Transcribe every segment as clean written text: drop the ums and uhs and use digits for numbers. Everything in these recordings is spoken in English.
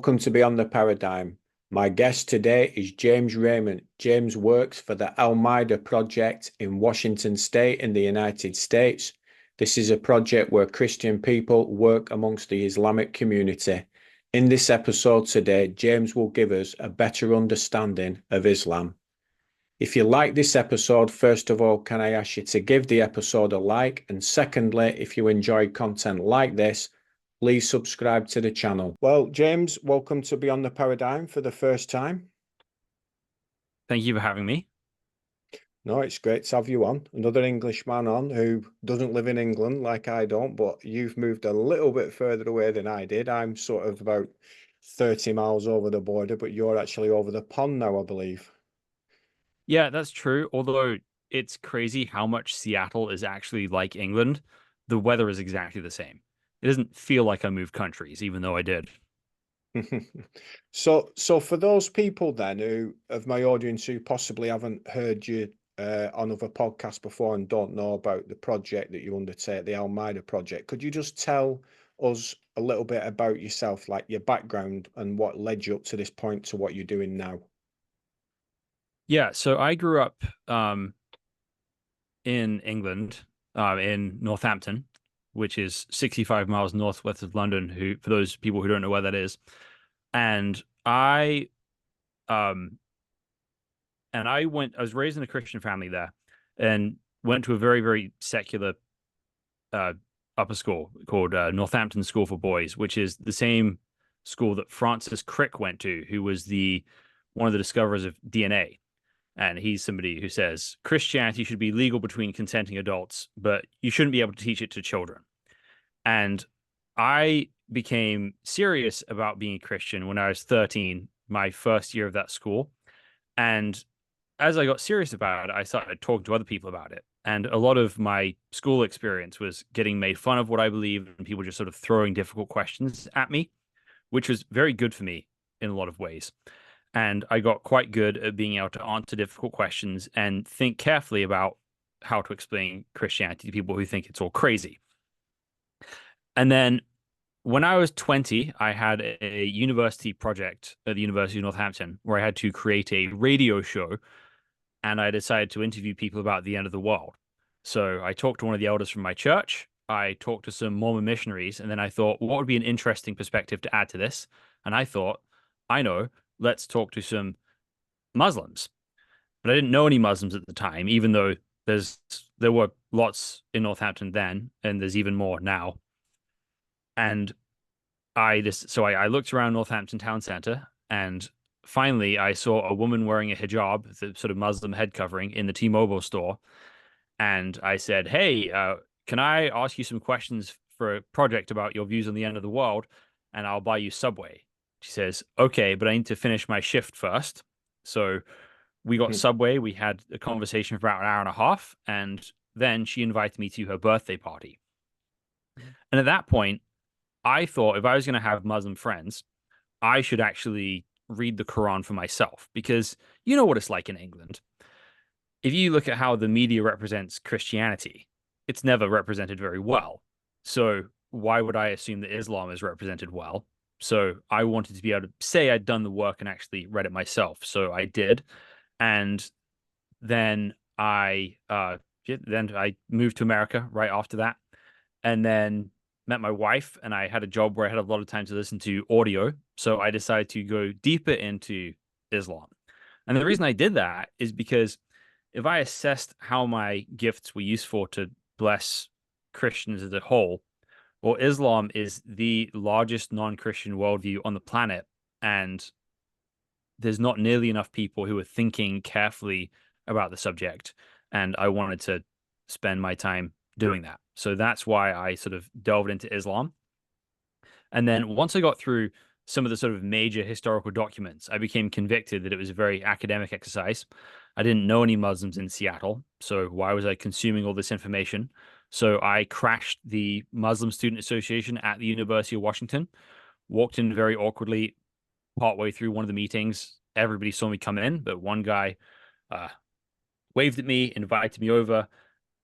welcome to Beyond the Paradigm. My guest today is James Rayment. James works for the Almeida Project in Washington State in the United States. This is a project where Christian people work amongst the Islamic community. In this episode today, James will give us a better understanding of Islam. If you like this episode, first of all, can I ask you to give the episode a like? And secondly, if you enjoy content like this, please subscribe to the channel. Well, James, welcome to Beyond the Paradigm for the first time. Thank you for having me. No, it's great to have you on. Another Englishman on who doesn't live in England like I don't, but you've moved a little bit further away than I did. I'm sort of about 30 miles over the border, but you're actually over the pond now, I believe. Yeah, that's true. Although it's crazy how much Seattle is actually like England. The weather is exactly the same. It doesn't feel like I moved countries, even though I did. So for those people then who of my audience who possibly haven't heard you on other podcasts before and don't know about the project that you undertake, the Almeida project, could you just tell us a little bit about yourself, like your background and what led you up to this point to what you're doing now? Yeah, so I grew up in England, in Northampton, which is 65 miles northwest of London, who for those people who don't know where that is. And um I was raised in a Christian family there and went to a very, very secular uh, upper school called Northampton School for Boys, which is the same school that Francis Crick went to, who was the one of the discoverers of DNA. And he's somebody who says Christianity should be legal between consenting adults, but you shouldn't be able to teach it to children. And I became serious about being a Christian when I was 13, my first year of that school. And as I got serious about it, I started talking to other people about it. And a lot of my school experience was getting made fun of what I believe and people just sort of throwing difficult questions at me, which was very good for me in a lot of ways. And I got quite good at being able to answer difficult questions and think carefully about how to explain Christianity to people who think it's all crazy. And then when I was 20, I had a university project at the University of Northampton where I had to create a radio show, and I decided to interview people about the end of the world. So I talked to one of the elders from my church. I talked to some Mormon missionaries, and then I thought, what would be an interesting perspective to add to this? And I thought, I know, let's talk to some Muslims. But I didn't know any Muslims at the time, even though there were lots in Northampton then, and there's even more now. And I looked around Northampton Town Center, and finally I saw a woman wearing a hijab, the sort of Muslim head covering, in the T-Mobile store. And I said, "Hey, can I ask you some questions for a project about your views on the end of the world? And I'll buy you Subway." She says, "Okay, but I need to finish my shift first." So we got Subway. We had a conversation for about an hour and a half, and then she invited me to her birthday party. And at that point, I thought if I was going to have Muslim friends, I should actually read the Quran for myself, because you know what it's like in England. If you look at how the media represents Christianity, it's never represented very well. So why would I assume that Islam is represented well? So I wanted to be able to say I'd done the work and actually read it myself. So I did. And then I moved to America right after that, and then met my wife, and I had a job where I had a lot of time to listen to audio. So I decided to go deeper into Islam. And the reason I did that is because if I assessed how my gifts were useful to bless Christians as a whole, well, Islam is the largest non-Christian worldview on the planet, and there's not nearly enough people who are thinking carefully about the subject. And I wanted to spend my time doing that. So that's why I sort of delved into Islam. And then once I got through some of the sort of major historical documents, I became convicted that it was a very academic exercise. I didn't know any Muslims in Seattle, so why was I consuming all this information? So I crashed the Muslim Student Association at the University of Washington, walked in very awkwardly partway through one of the meetings. Everybody saw me come in, but one guy uh, waved at me, invited me over,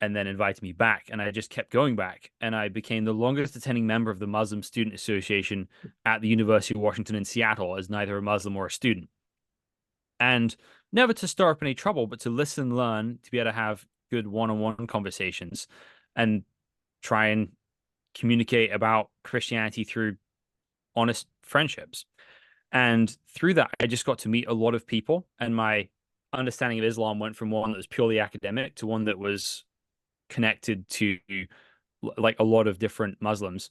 and then invited me back. And I just kept going back. And I became the longest attending member of the Muslim Student Association at the University of Washington in Seattle as neither a Muslim or a student. And never to stir up any trouble, but to listen, learn, to be able to have good one-on-one conversations and try and communicate about Christianity through honest friendships. And through that, I just got to meet a lot of people. And my understanding of Islam went from one that was purely academic to one that was connected to like a lot of different Muslims,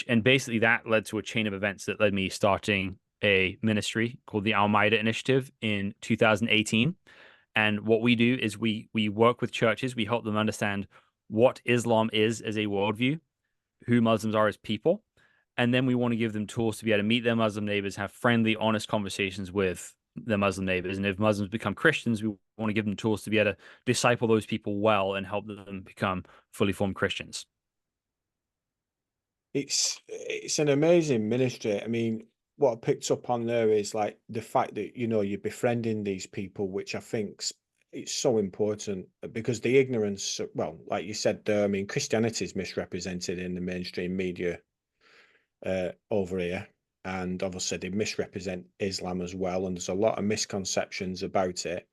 and basically that led to a chain of events that led me starting a ministry called the Al-Maida Initiative in 2018. And what we do is we work with churches, we help them understand what Islam is as a worldview, who Muslims are as people, and then we want to give them tools to be able to meet their Muslim neighbors, have friendly, honest conversations with their Muslim neighbors. And if Muslims become Christians, we want to give them tools to be able to disciple those people well and help them become fully formed Christians. It's an amazing ministry. I mean, what I picked up on there is like the fact that you're befriending these people, which I think's it's so important because the ignorance, well, like you said there, I mean, Christianity is misrepresented in the mainstream media over here, and obviously they misrepresent Islam as well, and there's a lot of misconceptions about it.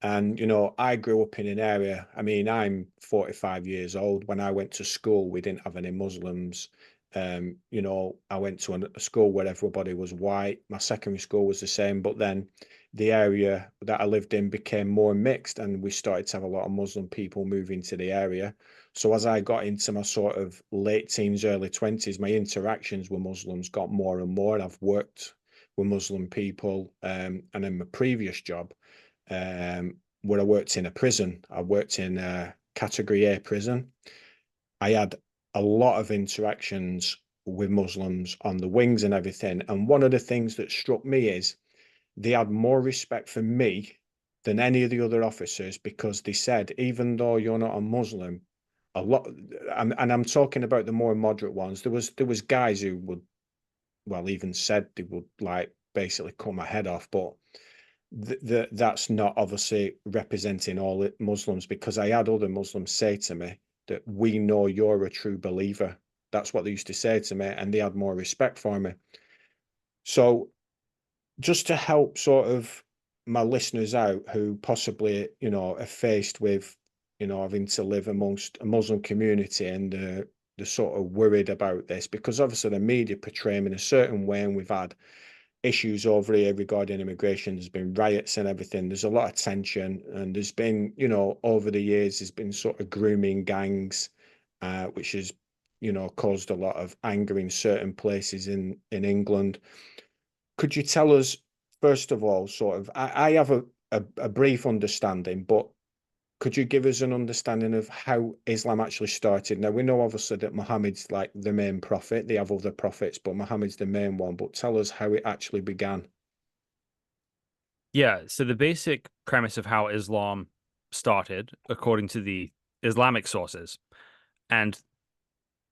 And, I grew up in an area, I mean, I'm 45 years old. When I went to school, we didn't have any Muslims. I went to a school where everybody was white. My secondary school was the same, but then the area that I lived in became more mixed, and we started to have a lot of Muslim people moving to the area. So as I got into my sort of late teens, early 20s, my interactions with Muslims got more and more. I've worked with Muslim people, and in my previous job, where I worked in a prison. I worked in a category A prison. I had a lot of interactions with Muslims on the wings and everything. And one of the things that struck me is they had more respect for me than any of the other officers because they said, even though you're not a Muslim, a lot, and I'm talking about the more moderate ones. There was guys who would, well, even said they would like basically cut my head off, but that's not obviously representing all Muslims because I had other Muslims say to me that we know you're a true believer. That's what they used to say to me, and they had more respect for me. So just to help sort of my listeners out who possibly, are faced with, having to live amongst a Muslim community and they're sort of worried about this because obviously the media portray them in a certain way, and we've had issues over here regarding immigration. There's been riots and everything. There's a lot of tension, and there's been, over the years, there's been sort of grooming gangs, which has, caused a lot of anger in certain places in England. Could you tell us, first of all, sort of, I have a brief understanding, but could you give us an understanding of how Islam actually started? Now, we know obviously that Muhammad's like the main prophet. They have other prophets, but Muhammad's the main one. But tell us how it actually began. Yeah, so the basic premise of how Islam started, according to the Islamic sources, and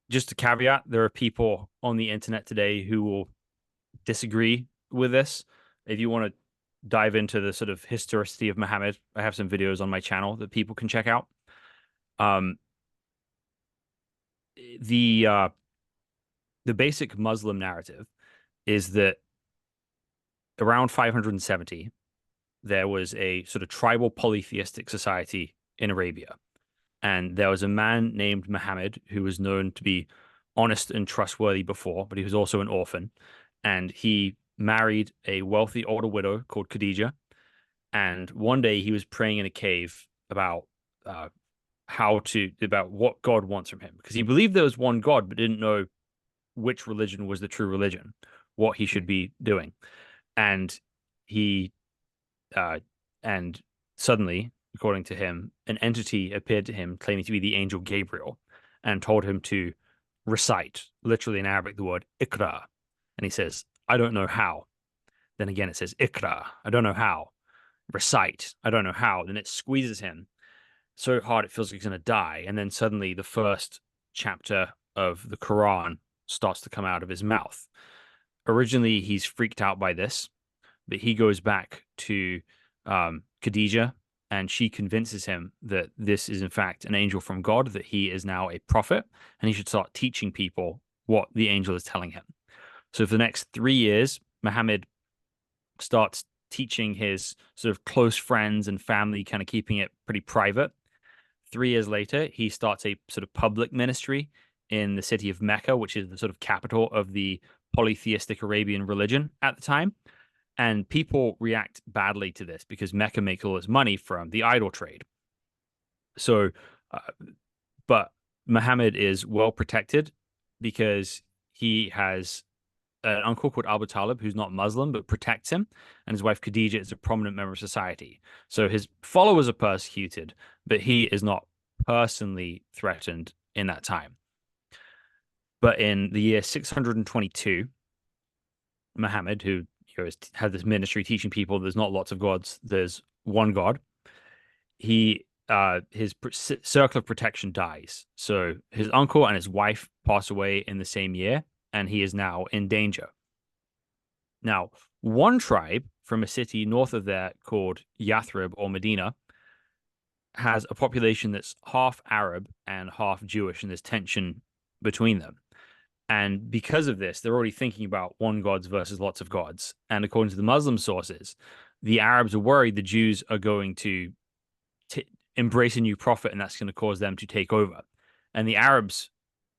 just a caveat, there are people on the internet today who will disagree with this. If you want to dive into the sort of historicity of Muhammad, I have some videos on my channel that people can check out. Um, the uh, the basic Muslim narrative is that around 570, there was a sort of tribal polytheistic society in Arabia. And there was a man named Muhammad who was known to be honest and trustworthy before, but he was also an orphan. And he married a wealthy older widow called Khadijah. And one day he was praying in a cave about uh, about what God wants from him, because he believed there was one God, but didn't know which religion was the true religion, what he should be doing. And he uh, and suddenly, according to him, an entity appeared to him claiming to be the angel Gabriel and told him to recite, literally in Arabic, the word Iqra. And he says, I don't know how. Then again, it says Iqra. I don't know how. Recite. I don't know how. Then it squeezes him so hard it feels like he's going to die. And then suddenly the first chapter of the Quran starts to come out of his mouth. Originally, he's freaked out by this, but he goes back to Khadijah and she convinces him that this is in fact an angel from God, that he is now a prophet, and he should start teaching people what the angel is telling him. So for the next 3 years, Muhammad starts teaching his sort of close friends and family, kind of keeping it pretty private. 3 years later, he starts a sort of public ministry in the city of Mecca, which is the sort of capital of the polytheistic Arabian religion at the time. And people react badly to this because Mecca makes all its money from the idol trade. So, uh, but Muhammad is well protected because he has an uncle called Abu Talib who's not Muslim but protects him, and his wife Khadija is a prominent member of society. So his followers are persecuted, but he is not personally threatened in that time. But in the year 622, Muhammad, who had this ministry teaching people there's not lots of gods, there's one God, his circle of protection dies. So his uncle and his wife pass away in the same year, and he is now in danger. Now, one tribe from a city north of there called Yathrib or Medina has a population that's half Arab and half Jewish, and there's tension between them. And because of this, they're already thinking about one gods versus lots of gods. And according to the Muslim sources, the Arabs are worried the Jews are going to embrace a new prophet, and that's going to cause them to take over. And the Arabs,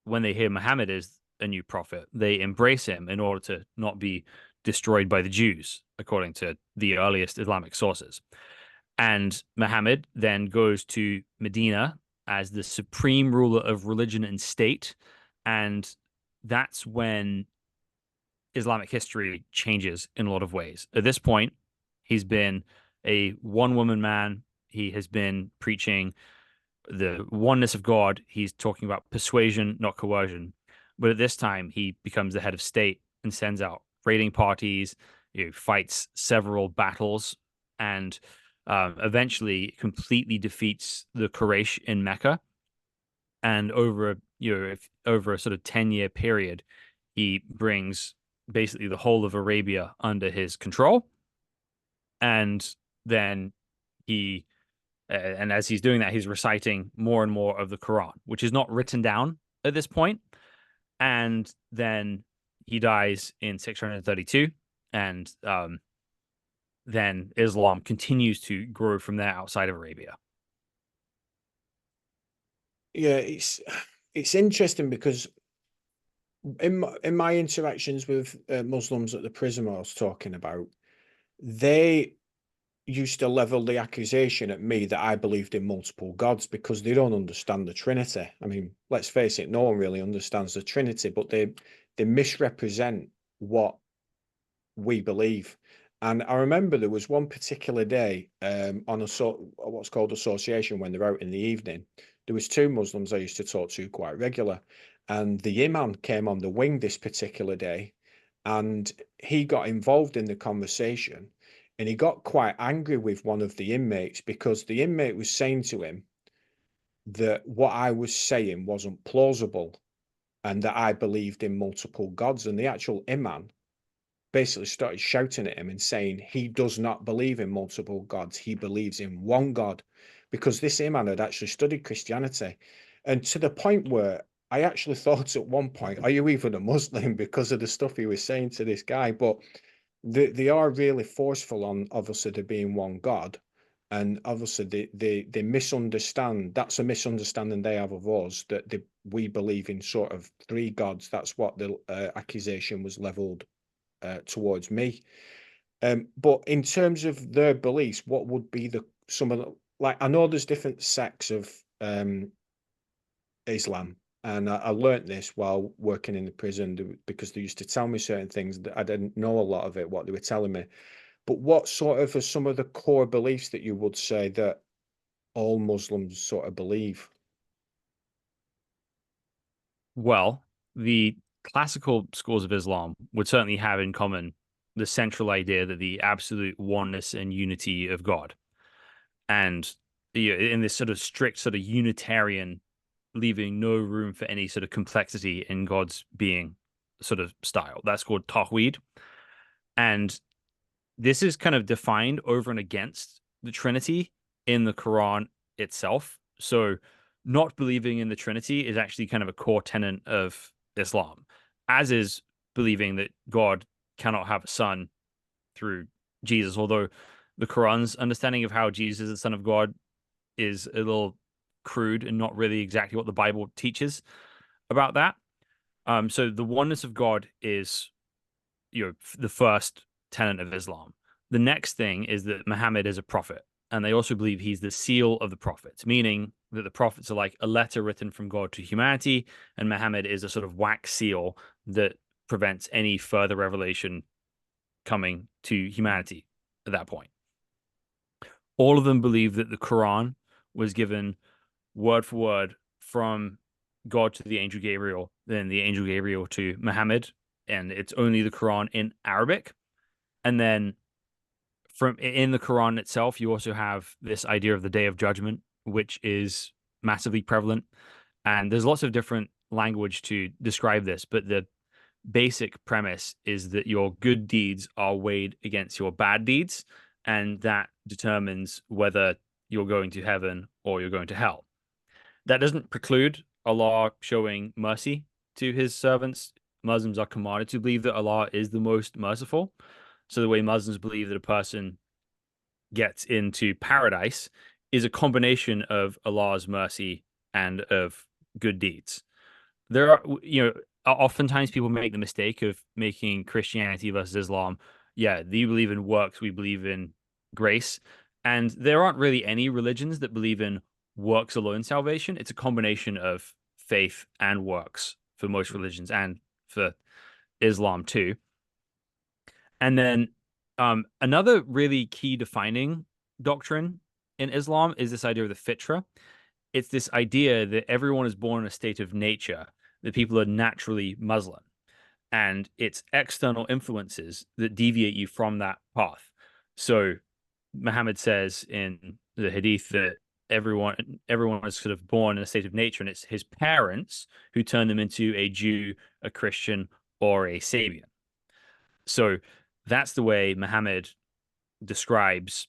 when they hear Muhammad is a new prophet, they embrace him in order to not be destroyed by the Jews, according to the earliest Islamic sources. And Muhammad then goes to Medina as the supreme ruler of religion and state. And that's when Islamic history changes in a lot of ways. At this point, he's been a one woman man. He has been preaching the oneness of God. He's talking about persuasion, not coercion. But at this time, he becomes the head of state and sends out raiding parties, fights several battles, and eventually completely defeats the Quraysh in Mecca. And over a sort of 10-year period, he brings basically the whole of Arabia under his control. And then and as he's doing that, he's reciting more and more of the Quran, which is not written down at this point. And then he dies in 632, and then Islam continues to grow from there outside of Arabia. Yeah, it's interesting because in my interactions with Muslims at the prison I was talking about, they used to level the accusation at me that I believed in multiple gods because they don't understand the Trinity. I mean, let's face it, no one really understands the Trinity, but they misrepresent what we believe. And I remember there was one particular day on what's called association when they're out in the evening. There was two Muslims I used to talk to quite regular, and the imam came on the wing this particular day, and he got involved in the conversation, and he got quite angry with one of the inmates because the inmate was saying to him that what I was saying wasn't plausible and that I believed in multiple gods, and the actual imam basically started shouting at him and saying he does not believe in multiple gods. He believes in one God, because this imam had actually studied Christianity. And to the point where I actually thought at one point, are you even a Muslim? Because of the stuff he was saying to this guy. But they are really forceful on obviously there being one God. And obviously they misunderstand. That's a misunderstanding they have of us, that we believe in sort of three gods. That's what the accusation was leveled towards me. But in terms of their beliefs, what would be some of the, like, I know there's different sects of Islam, and I learnt this while working in the prison because they used to tell me certain things that I didn't know a lot of it, what they were telling me. But what sort of are some of the core beliefs that you would say that all Muslims sort of believe? Well, the classical schools of Islam would certainly have in common the central idea that the absolute oneness and unity of God. And in this sort of strict, sort of Unitarian, leaving no room for any sort of complexity in God's being sort of style. That's called Tawheed. And this is kind of defined over and against the Trinity in the Quran itself. So, not believing in the Trinity is actually kind of a core tenet of Islam, as is believing that God cannot have a son through Jesus. Although the Quran's understanding of how Jesus is the Son of God is a little crude and not really exactly what the Bible teaches about that. So the oneness of God is, the first tenet of Islam. The next thing is that Muhammad is a prophet, and they also believe he's the seal of the prophets, meaning that the prophets are like a letter written from God to humanity, and Muhammad is a sort of wax seal that prevents any further revelation coming to humanity at that point. All of them believe that the Quran was given word for word from God to the angel Gabriel, then the angel Gabriel to Muhammad, and it's only the Quran in Arabic. And then from in the Quran itself, you also have this idea of the Day of Judgment, which is massively prevalent. And there's lots of different language to describe this, but the basic premise is that your good deeds are weighed against your bad deeds, and that determines whether you're going to heaven or you're going to hell. That doesn't preclude Allah showing mercy to his servants. Muslims are commanded to believe that Allah is the most merciful. So the way Muslims believe that a person gets into paradise is a combination of Allah's mercy and of good deeds. There are, oftentimes people make the mistake of making Christianity versus Islam. Yeah, you believe in works, we believe in grace. And there aren't really any religions that believe in works alone salvation. It's a combination of faith and works for most religions and for Islam too. And then another really key defining doctrine in Islam is this idea of the fitra. It's this idea that everyone is born in a state of nature, that people are naturally Muslim, and it's external influences that deviate you from that path. So Muhammad says in the hadith that everyone is sort of born in a state of nature, and it's his parents who turn them into a Jew, a Christian, or a Sabian. So that's the way Muhammad describes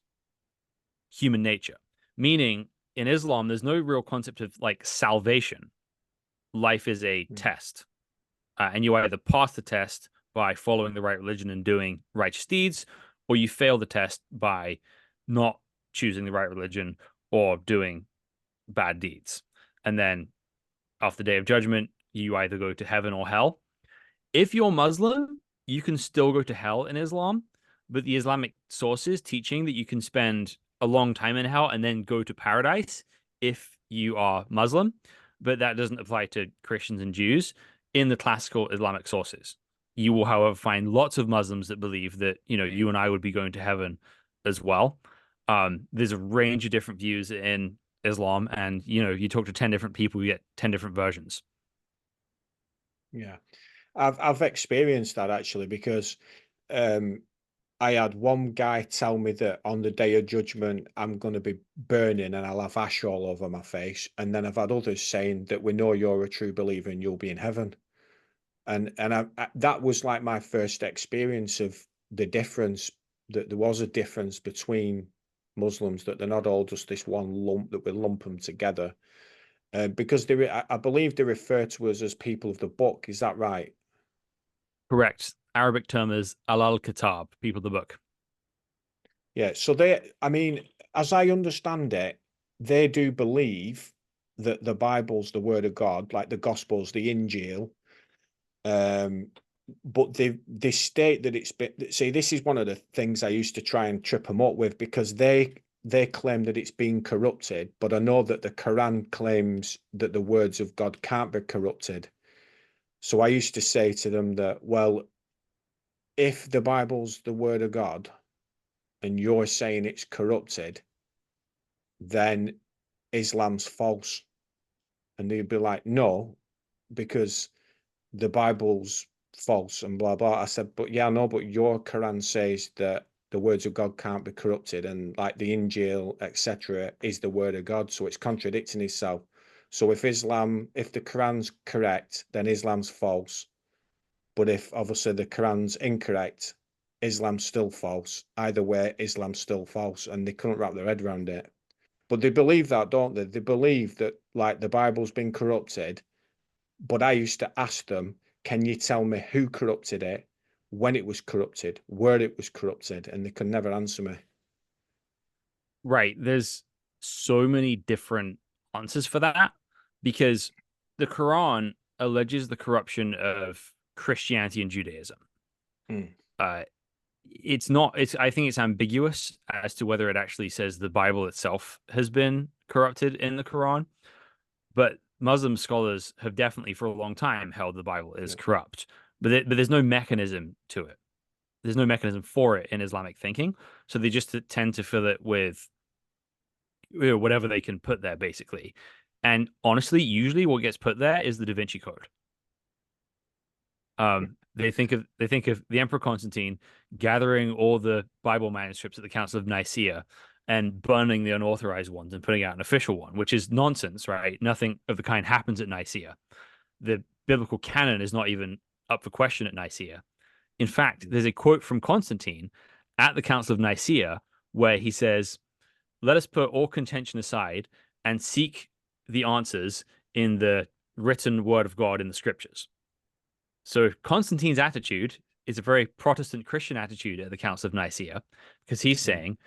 human nature. Meaning, in Islam, there's no real concept of like salvation. Life is a test. And you either pass the test by following the right religion and doing righteous deeds, or you fail the test by not choosing the right religion or doing bad deeds. And then after the day of judgment, you either go to heaven or hell. If you're Muslim, you can still go to hell in Islam, but the Islamic sources teaching that you can spend a long time in hell and then go to paradise if you are Muslim, but that doesn't apply to Christians and Jews in the classical Islamic sources. You will, however, find lots of Muslims that believe that, you and I would be going to heaven as well. There's a range of different views in Islam, and you talk to 10 different people, you get 10 different versions. Yeah. I've experienced that actually because um, I had one guy tell me that on the day of judgment I'm going to be burning and I'll have ash all over my face, and then I've had others saying that we know you're a true believer and you'll be in heaven, and that was like my first experience of the difference, that there was a difference between Muslims, that they're not all just this one lump, that we lump them together, because I believe they refer to us as people of the book. Is that right? Correct. Arabic term is al kitab, people of the book. Yeah. So I mean, as I understand it, they do believe that the Bible's the word of God, like the Gospels, the Injil. Um, but they state that it's been. See, this is one of the things I used to try and trip them up with, because they claim that it's been corrupted, but I know that the Quran claims that the words of God can't be corrupted. So I used to say to them that, well, if the Bible's the word of God and you're saying it's corrupted, then Islam's false. And they'd be like, no, because the Bible's false and blah, blah. I said, but yeah, no, but your Quran says that the words of God can't be corrupted, and like the Injil, etc., is the word of God. So it's contradicting itself. So if the Quran's correct, then Islam's false. But if obviously the Quran's incorrect, Islam's still false. Either way, Islam's still false. And they couldn't wrap their head around it. But they believe that, don't they? They believe that like the Bible's been corrupted. But I used to ask them, can you tell me who corrupted it, when it was corrupted, where it was corrupted? And they could never answer me. Right. There's so many different answers for that because the Quran alleges the corruption of Christianity and Judaism. Mm. Uh, it's not, it's, I think it's ambiguous as to whether it actually says the Bible itself has been corrupted in the Quran, but Muslim scholars have definitely for a long time held the Bible is Yeah. corrupt, but there's no mechanism to it. There's no mechanism for it in Islamic thinking. So they just tend to fill it with whatever they can put there, basically. And honestly, usually what gets put there is the Da Vinci Code. They think of the Emperor Constantine gathering all the Bible manuscripts at the Council of Nicaea and burning the unauthorized ones and putting out an official one, which is nonsense, right? Nothing of the kind happens at Nicaea. The biblical canon is not even up for question at Nicaea. In fact, there's a quote from Constantine at the Council of Nicaea where he says, let us put all contention aside and seek the answers in the written word of God in the scriptures. So Constantine's attitude is a very Protestant Christian attitude at the Council of Nicaea because he's Mm. saying,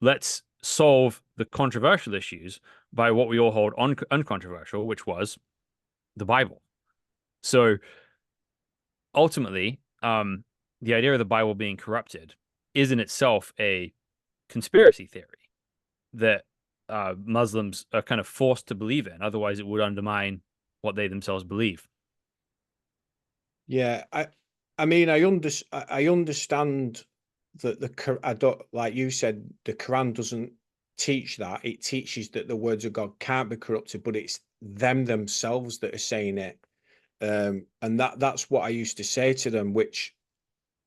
let's solve the controversial issues by what we all hold uncontroversial, which was the Bible. So ultimately, the idea of the Bible being corrupted is in itself a conspiracy theory that Muslims are kind of forced to believe in. Otherwise, it would undermine what they themselves believe. Yeah, I mean, I understand that I don't like you said the Quran doesn't teach that. It teaches that the words of God can't be corrupted, but it's them themselves that are saying it. And that's what I used to say to them. Which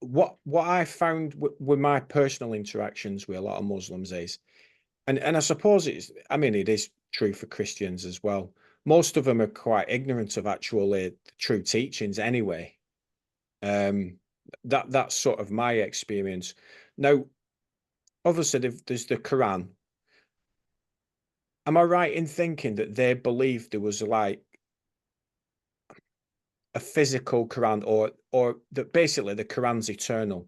what I found with my personal interactions with a lot of Muslims is, and I suppose I mean, it is true for Christians as well. Most of them are quite ignorant of actually the true teachings anyway. Um, that's sort of my experience. Now, obviously, there's the Quran. Am I right in thinking that they believed there was like a physical Quran, or that basically the Quran's eternal?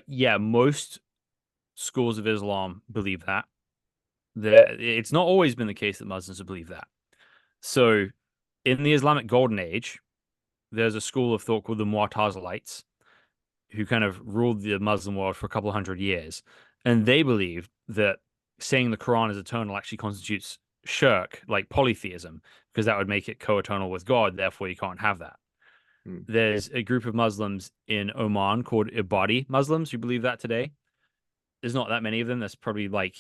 Yeah, most schools of Islam believe that. It's not always been the case that Muslims believe that. So, in the Islamic Golden Age, there's a school of thought called the Mu'tazilites, who kind of ruled the Muslim world for a couple of hundred years, and they believed that saying the Quran is eternal actually constitutes shirk, like polytheism, because that would make it co-eternal with God. Therefore, you can't have that. Hmm. There's a group of Muslims in Oman called Ibadi Muslims who believe that today. There's not that many of them. There's probably like,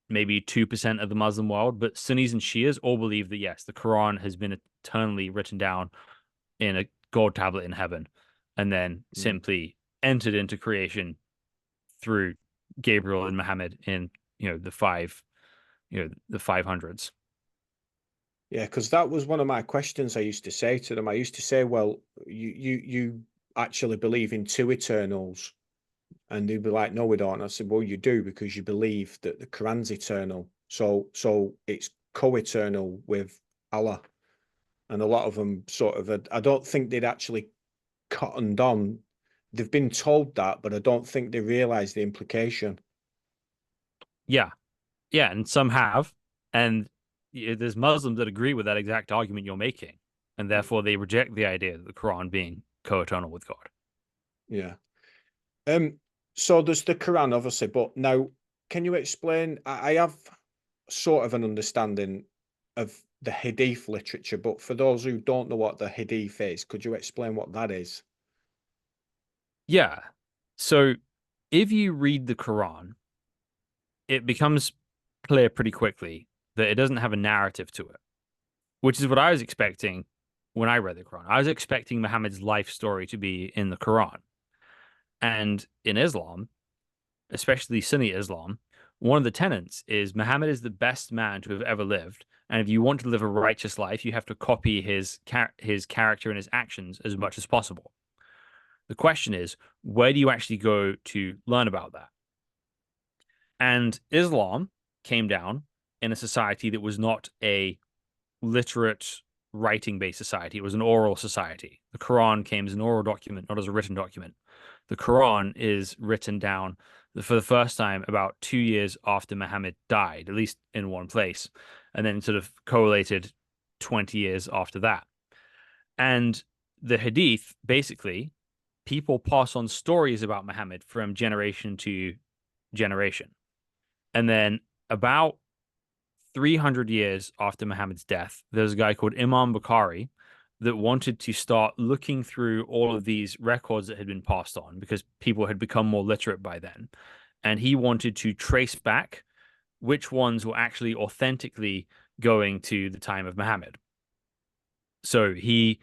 maybe 2% of the Muslim world, but Sunnis and Shias all believe that yes, the Quran has been eternally written down in a gold tablet in heaven and then Hmm. simply entered into creation through Gabriel and Muhammad in, the 500s. Yeah, because that was one of my questions I used to say to them. I used to say, well, you actually believe in two eternals. And they'd be like, no, we don't. And I said, well, you do because you believe that the Quran's eternal. So it's co-eternal with Allah. And a lot of them sort of, I don't think they'd actually cottoned on. They've been told that, but I don't think they realize the implication. Yeah. Yeah. And some have. And there's Muslims that agree with that exact argument you're making. And therefore they reject the idea of the Quran being co eternal with God. Yeah. Um, so there's the Quran, obviously, but now can you explain? I have sort of an understanding of the Hadith literature, but for those who don't know what the Hadith is, could you explain what that is? Yeah. So if you read the Quran, it becomes clear pretty quickly that it doesn't have a narrative to it, which is what I was expecting when I read the Quran. I was expecting Muhammad's life story to be in the Quran. And in Islam, especially Sunni Islam, one of the tenets is Muhammad is the best man to have ever lived. And if you want to live a righteous life, you have to copy his character and his actions as much as possible. The question is, where do you actually go to learn about that? And Islam came down in a society that was not a literate writing based society. It was an oral society. The Quran came as an oral document, not as a written document. The Quran is written down for the first time about 2 years after Muhammad died, at least in one place, and then sort of correlated 20 years after that. And the Hadith, basically, people pass on stories about Muhammad from generation to generation. And then about 300 years after Muhammad's death, there's a guy called Imam Bukhari that wanted to start looking through all of these records that had been passed on because people had become more literate by then. And he wanted to trace back which ones were actually authentically going to the time of Muhammad. So he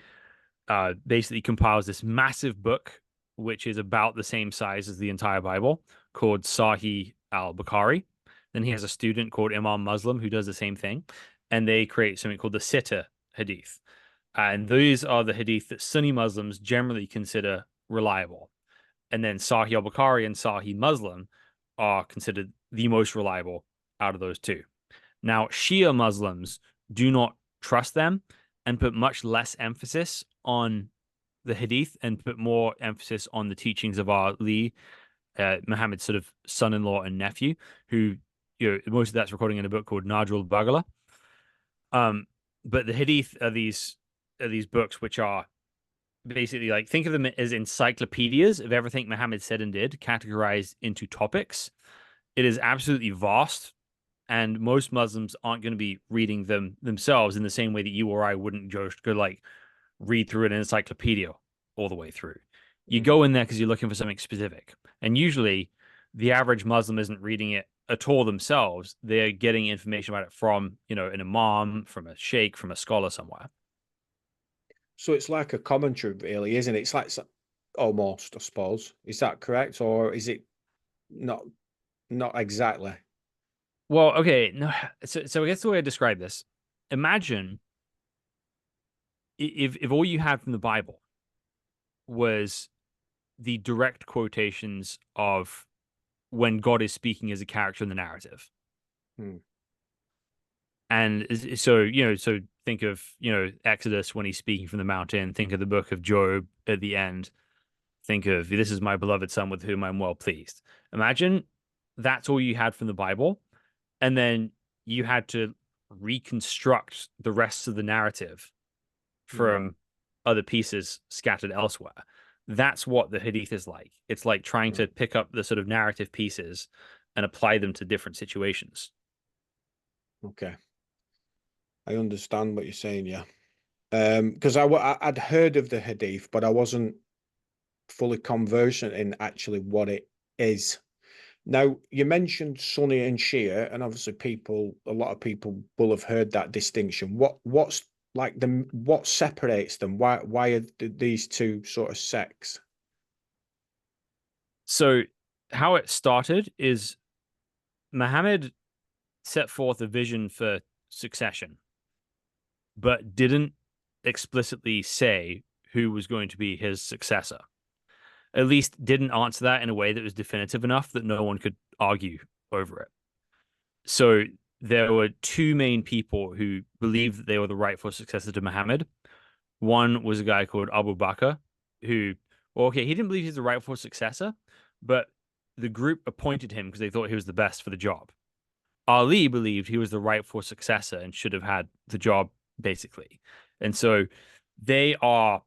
basically compiles this massive book, which is about the same size as the entire Bible, called Sahih al-Bukhari. Then he has a student called Imam Muslim who does the same thing, and they create something called the Sitta Hadith. And these are the Hadith that Sunni Muslims generally consider reliable. And then Sahih al-Bukhari and Sahih Muslim are considered the most reliable out of those two. Now, Shia Muslims do not trust them and put much less emphasis on the Hadith and put more emphasis on the teachings of Ali, Muhammad's sort of son-in-law and nephew, who most of that's recording in a book called Najul Bagala. But the Hadith are these books which are basically like think of them as encyclopedias of everything Muhammad said and did, categorized into topics. It is absolutely vast, and most Muslims aren't going to be reading them themselves in the same way that you or I wouldn't just go like read through an encyclopedia all the way through. You go in there because you're looking for something specific. And usually the average Muslim isn't reading it at all themselves. They're getting information about it from, an imam, from a sheikh, from a scholar somewhere. So it's like a commentary, really, isn't it? It's like almost, I suppose. Is that correct, or is it not? Not exactly. Well, okay, no, so I guess the way I describe this, imagine if all you had from the Bible was the direct quotations of when God is speaking as a character in the narrative. Hmm. And so think of, Exodus when he's speaking from the mountain, think of the book of Job at the end, think of this is my beloved son with whom I'm well pleased. Imagine that's all you had from the Bible, and then you had to reconstruct the rest of the narrative Yeah. from other pieces scattered elsewhere. That's what the Hadith is like. It's like trying to Right. pick up the sort of narrative pieces and apply them to different situations. Okay. I understand what you're saying. Yeah. Because I'd heard of the Hadith, but I wasn't fully conversant in actually what it is. Now, you mentioned Sunni and Shia, and obviously a lot of people will have heard that distinction. What's like what separates them? Why are these two sort of sects? So, how it started is Muhammad set forth a vision for succession, but didn't explicitly say who was going to be his successor. At least didn't answer that in a way that was definitive enough that no one could argue over it. So there were two main people who believed that they were the rightful successor to Muhammad. One was a guy called Abu Bakr, who, well, okay, he didn't believe he's the rightful successor, but the group appointed him because they thought he was the best for the job. Ali believed he was the rightful successor and should have had the job, basically. And so they are,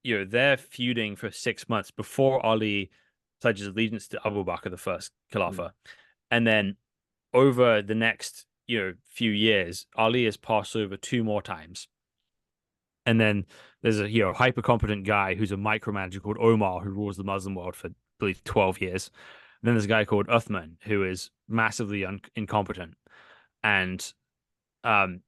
they're feuding for 6 months before Ali pledges allegiance to Abu Bakr, the first Hmm. Khalifa. And then over the next, few years, Ali is passed over two more times. And then there's a, hyper competent guy who's a micromanager called Omar who rules the Muslim world for, I believe, 12 years. And then there's a guy called Uthman who is massively incompetent. And um,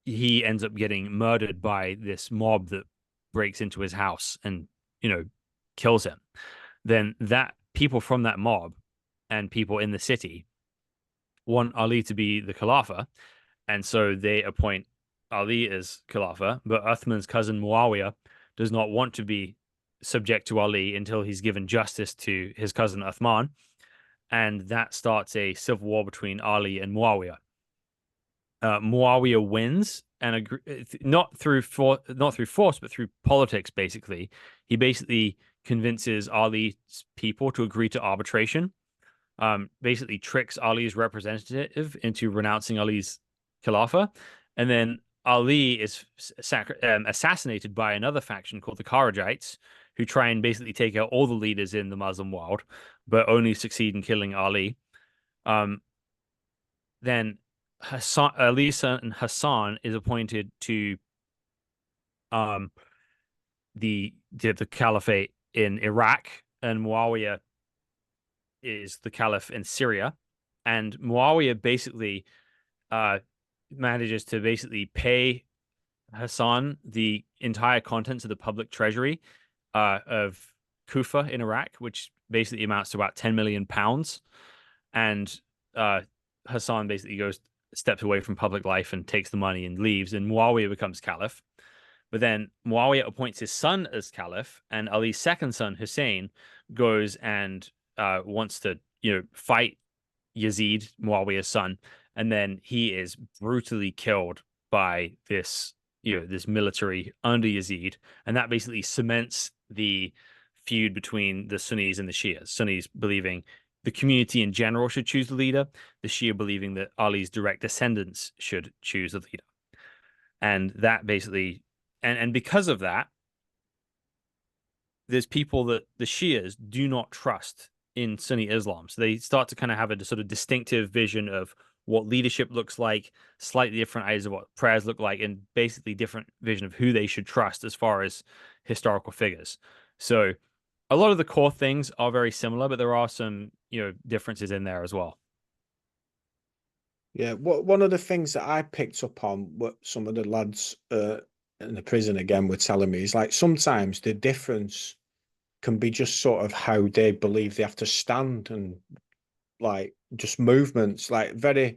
he ends up getting murdered by this mob that breaks into his house and, kills him. Then that people from that mob and people in the city want Ali to be the Khalifa. And so they appoint Ali as Khalifa, but Uthman's cousin Muawiyah does not want to be subject to Ali until he's given justice to his cousin Uthman. and that starts a civil war between Ali and Muawiyah. Muawiyah wins, and not through force, but through politics. Basically, he basically convinces Ali's people to agree to arbitration. Basically tricks Ali's representative into renouncing Ali's Khilafah, and then Ali is assassinated by another faction called the Kharijites, who try and basically take out all the leaders in the Muslim world, but only succeed in killing Ali. Um, then Ali's son Hassan is appointed to um, the caliphate in Iraq, and Muawiyah is the caliph in Syria. And Muawiyah basically uh, manages to basically pay Hassan the entire contents of the public treasury of Kufa in Iraq, which basically amounts to about 10 million pounds. And uh, Hassan basically steps away from public life and takes the money and leaves, and Muawiyah becomes caliph. But then Muawiyah appoints his son as caliph, and Ali's second son, Hussein, goes and wants to, fight Yazid, Muawiyah's son, and then he is brutally killed by this military under Yazid, and that basically cements the feud between the Sunnis and the Shias. Sunnis believing the community in general should choose the leader, the Shia believing that Ali's direct descendants should choose the leader. And that basically, and because of that, there's people that the Shias do not trust in Sunni Islam. So they start to kind of have a sort of distinctive vision of what leadership looks like, slightly different ideas of what prayers look like, and basically different vision of who they should trust as far as historical figures. So a lot of the core things are very similar, but there are some, differences in there as well. Yeah, one of the things that I picked up on what some of the lads in the prison again were telling me is like sometimes the difference can be just sort of how they believe they have to stand and like just movements, like very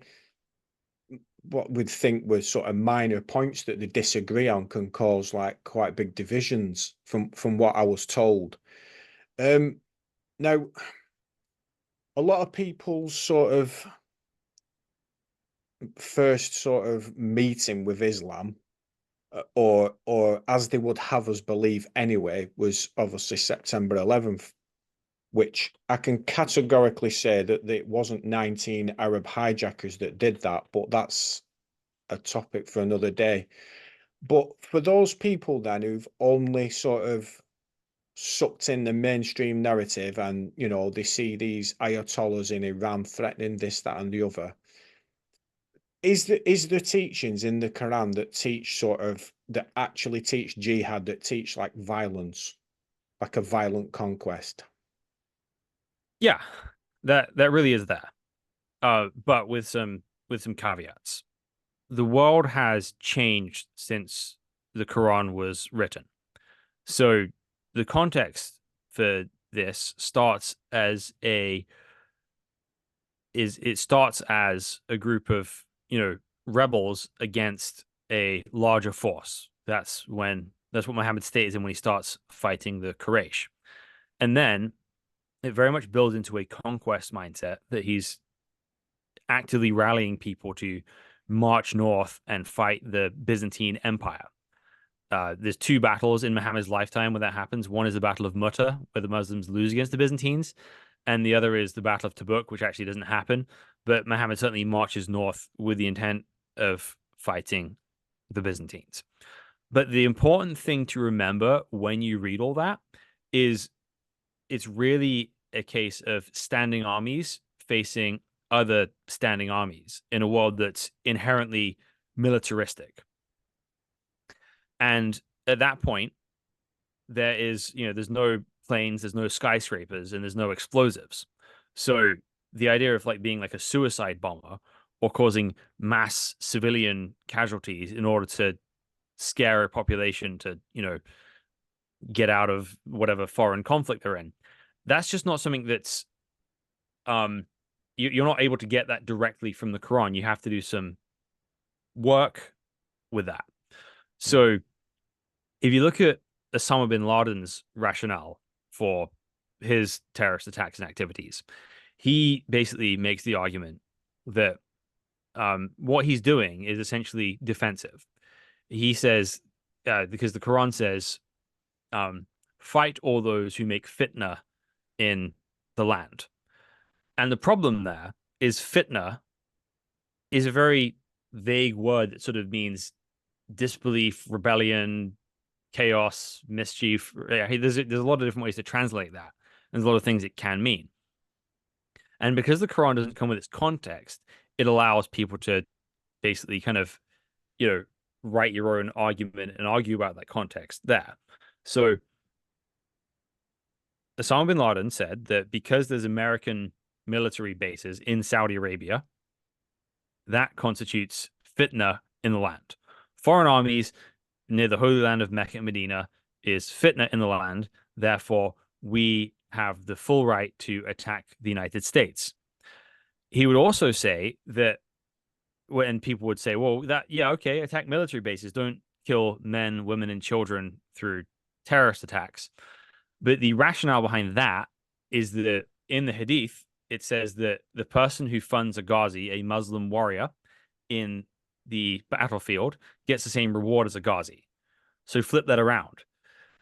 what we'd think were sort of minor points that they disagree on can cause like quite big divisions from what I was told. Now a lot of people's sort of first sort of meeting with Islam, or as they would have us believe anyway, was obviously September 11th, which I can categorically say that it wasn't 19 Arab hijackers that did that, but that's a topic for another day. But for those people then who've only sort of sucked in the mainstream narrative and, they see these ayatollahs in Iran threatening this, that, and the other, is the teachings in the Quran that teach sort of that actually teach jihad, that teach like violence, like a violent conquest? Yeah, that really is that. But with some caveats. The world has changed since the Quran was written. So the context for this starts as a group of, rebels against a larger force. That's what Muhammad states in when he starts fighting the Quraysh. And then it very much builds into a conquest mindset that he's actively rallying people to march north and fight the Byzantine Empire. There's two battles in Muhammad's lifetime where that happens. One is the Battle of Mu'tah, where the Muslims lose against the Byzantines, and the other is the Battle of Tabuk, which actually doesn't happen. But Muhammad certainly marches north with the intent of fighting the Byzantines. But the important thing to remember when you read all that is it's really a case of standing armies facing other standing armies in a world that's inherently militaristic. And at that point, there's no planes, there's no skyscrapers, and there's no explosives. So the idea of like being like a suicide bomber or causing mass civilian casualties in order to scare a population to, get out of whatever foreign conflict they're in. That's just not something that's you're not able to get that directly from the Quran. You have to do some work with that. So if you look at Osama bin Laden's rationale for his terrorist attacks and activities, he basically makes the argument that what he's doing is essentially defensive. He says, because the Quran says, um, fight all those who make fitna in the land. And the problem there is fitna is a very vague word that sort of means disbelief, rebellion, chaos, mischief. There's a lot of different ways to translate that. There's a lot of things it can mean. And because the Quran doesn't come with its context, it allows people to basically kind of, you know, write your own argument and argue about that context there. So Osama bin Laden said that because there's American military bases in Saudi Arabia, that constitutes fitna in the land. Foreign armies near the Holy Land of Mecca and Medina is fitna in the land. Therefore, we have the full right to attack the United States. He would also say that when people would say, well, yeah, okay, attack military bases, don't kill men, women, and children through terrorist attacks. But the rationale behind that is that in the Hadith, it says that the person who funds a Ghazi, a Muslim warrior, in the battlefield gets the same reward as a Ghazi. So flip that around.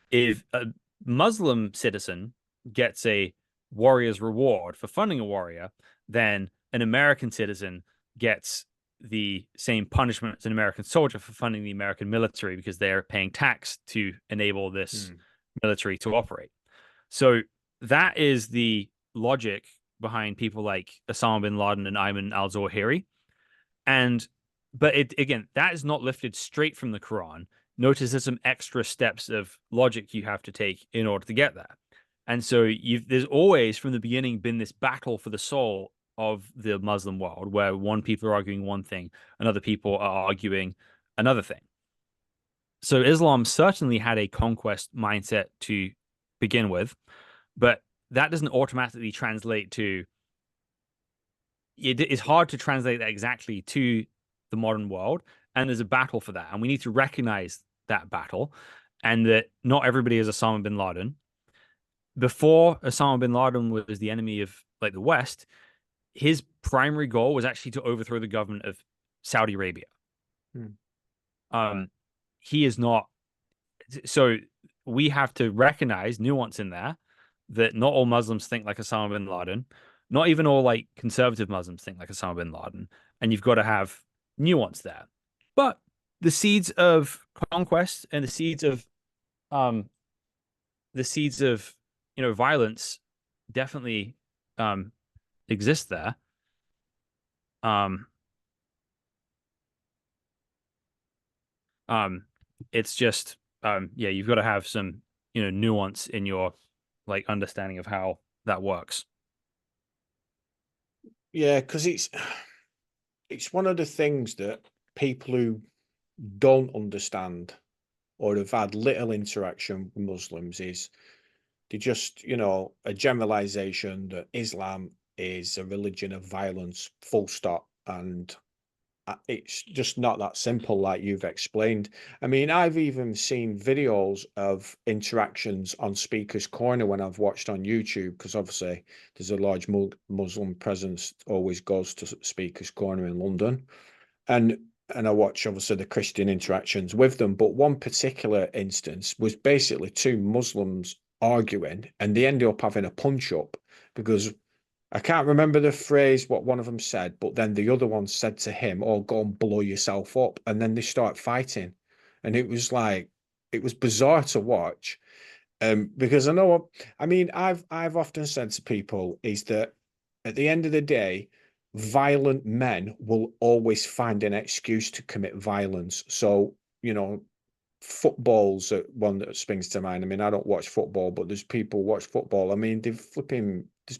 If a Muslim citizen gets a warrior's reward for funding a warrior, then an American citizen gets the same punishment as an American soldier for funding the American military because they're paying tax to enable this military to operate. So that is the logic behind people like Osama bin Laden and Ayman al-Zawahiri. But again, that is not lifted straight from the Quran. Notice there's some extra steps of logic you have to take in order to get that. And so there's always from the beginning been this battle for the soul of the Muslim world where one people are arguing one thing and other people are arguing another thing. So Islam certainly had a conquest mindset to begin with, but that doesn't automatically translate to it is hard to translate that exactly to the modern world. And there's a battle for that. And we need to recognize that battle and that not everybody is Osama bin Laden. Before Osama bin Laden was the enemy of like the West, his primary goal was actually to overthrow the government of Saudi Arabia. He is not. So we have to recognize nuance in there that not all Muslims think like Osama bin Laden. Not even all like conservative Muslims think like Osama bin Laden. And you've got to have nuance there. But the seeds of conquest and the seeds of violence definitely exist there. It's just yeah, you've got to have some nuance in your like understanding of how that works. Yeah, because it's one of the things that people who don't understand or have had little interaction with Muslims is they just, a generalization that Islam is a religion of violence, full stop. And it's just not that simple, like you've explained. I mean, I've even seen videos of interactions on Speaker's Corner when I've watched on YouTube, because obviously there's a large Muslim presence always goes to Speaker's Corner in London. And I watch obviously the Christian interactions with them. But one particular instance was basically two Muslims arguing, and they ended up having a punch up because I can't remember the phrase what one of them said, but then the other one said to him, "Oh, go and blow yourself up," and then they start fighting, and it was like it was bizarre to watch, because I mean, I've often said to people is that at the end of the day, violent men will always find an excuse to commit violence. So football's one that springs to mind. I mean, I don't watch football, but there's people watch football. I mean, there's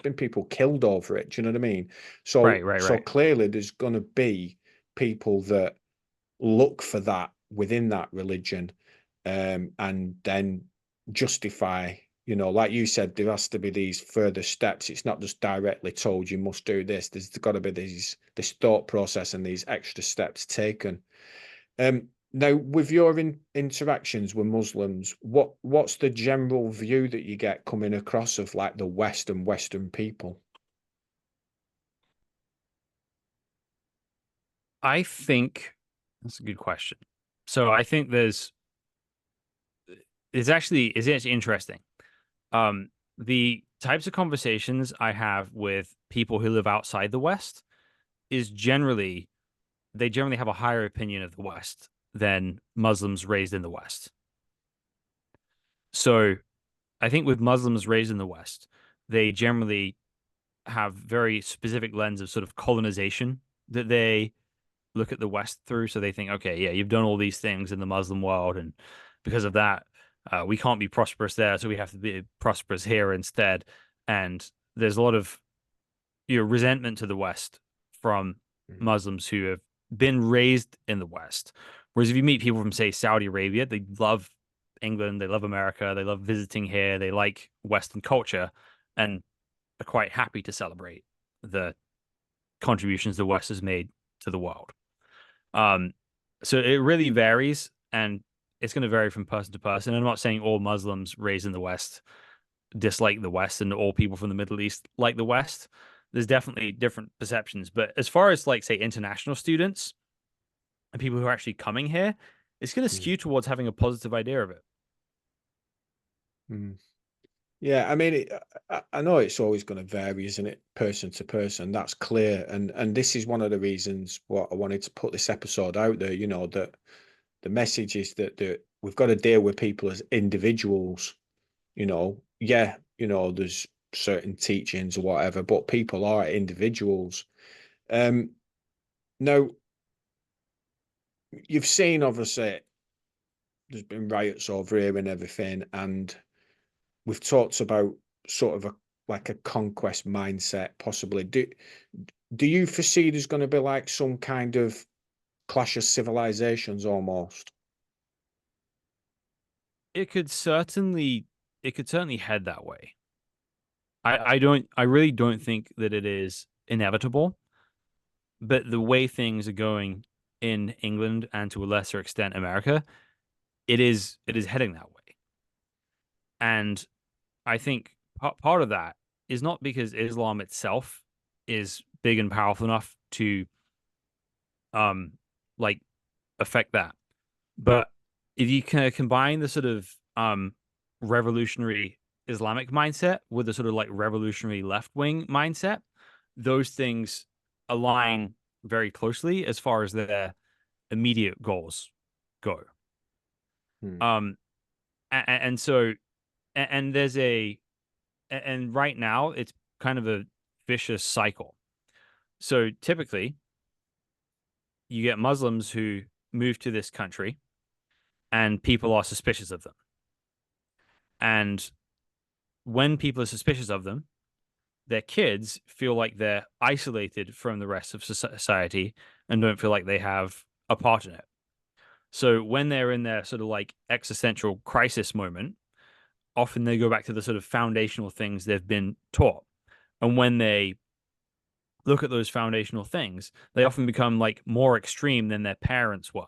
been people killed over it. Do you know what I mean? So, Right. clearly there's going to be people that look for that within that religion, and then justify, like you said, there has to be these further steps. It's not just directly told you must do this. There's got to be this thought process and these extra steps taken. Now, with your interactions with Muslims, what's the general view that you get coming across of like the West and Western people? I think that's a good question. So I think it's actually interesting. The types of conversations I have with people who live outside the West is generally they generally have a higher opinion of the West than Muslims raised in the West. So I think with Muslims raised in the West, they generally have very specific lens of sort of colonization that they look at the West through. So they think, okay, yeah, you've done all these things in the Muslim world, and because of that, we can't be prosperous there, so we have to be prosperous here instead. And there's a lot of resentment to the West from Mm, Muslims who have been raised in the West. Whereas if you meet people from, say, Saudi Arabia, they love England, they love America, they love visiting here, they like Western culture, and are quite happy to celebrate the contributions the West has made to the world. Um, so it really varies, and it's going to vary from person to person. I'm not saying all Muslims raised in the West dislike the West and all people from the Middle East like the West. There's definitely different perceptions. But as far as, like, say, international students and people who are actually coming here, it's going to mm, skew towards having a positive idea of it. mm. Yeah, I mean, I know it's always going to vary, isn't it, person to person? That's clear, and this is one of the reasons what I wanted to put this episode out there. That the message is that we've got to deal with people as individuals. Yeah, there's certain teachings or whatever, but people are individuals. Um, Now you've seen obviously there's been riots over here and everything, and we've talked about sort of a like a conquest mindset, possibly. Do you foresee there's going to be like some kind of clash of civilizations almost? It could certainly it could certainly head that way. I really don't think that it is inevitable, but the way things are going in England and to a lesser extent America, it is heading that way. And I think part of that is not because Islam itself is big and powerful enough to um like affect that. But if you can combine the sort of revolutionary Islamic mindset with the sort of like revolutionary left wing mindset, those things align very closely as far as their immediate goals go. Hmm. Um, and so and there's and right now it's kind of a vicious cycle. So typically, you get Muslims who move to this country, and people are suspicious of them. And when people are suspicious of them, their kids feel like they're isolated from the rest of society and don't feel like they have a part in it. So when they're in their sort of like existential crisis moment, often they go back to the sort of foundational things they've been taught. And when they look at those foundational things, they often become like more extreme than their parents were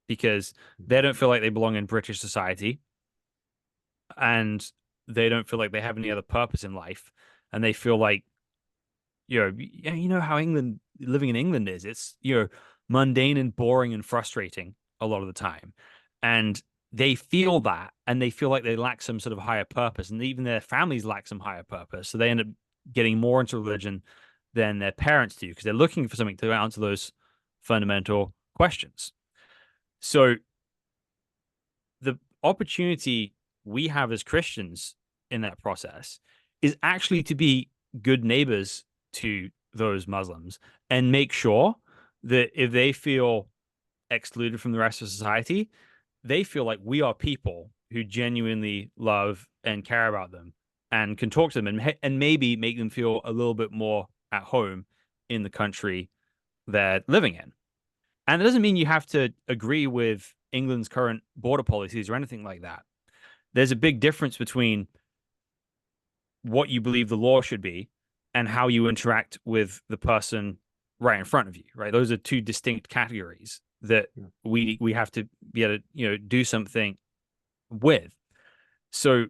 because they don't feel like they belong in British society and they don't feel like they have any other purpose in life. And they feel like, you know how England, living in England is, it's, mundane and boring and frustrating a lot of the time. And they feel that and they feel like they lack some sort of higher purpose. And even their families lack some higher purpose. So they end up getting more into religion than their parents do because they're looking for something to answer those fundamental questions. So the opportunity we have as Christians in that process is actually to be good neighbors to those Muslims and make sure that if they feel excluded from the rest of society, they feel like we are people who genuinely love and care about them and can talk to them and maybe make them feel a little bit more at home in the country they're living in. And it doesn't mean you have to agree with England's current border policies or anything like that. There's a big difference between what you believe the law should be and how you interact with the person right in front of you, right? Those are two distinct categories that Yeah. we have to be able to, do something with. So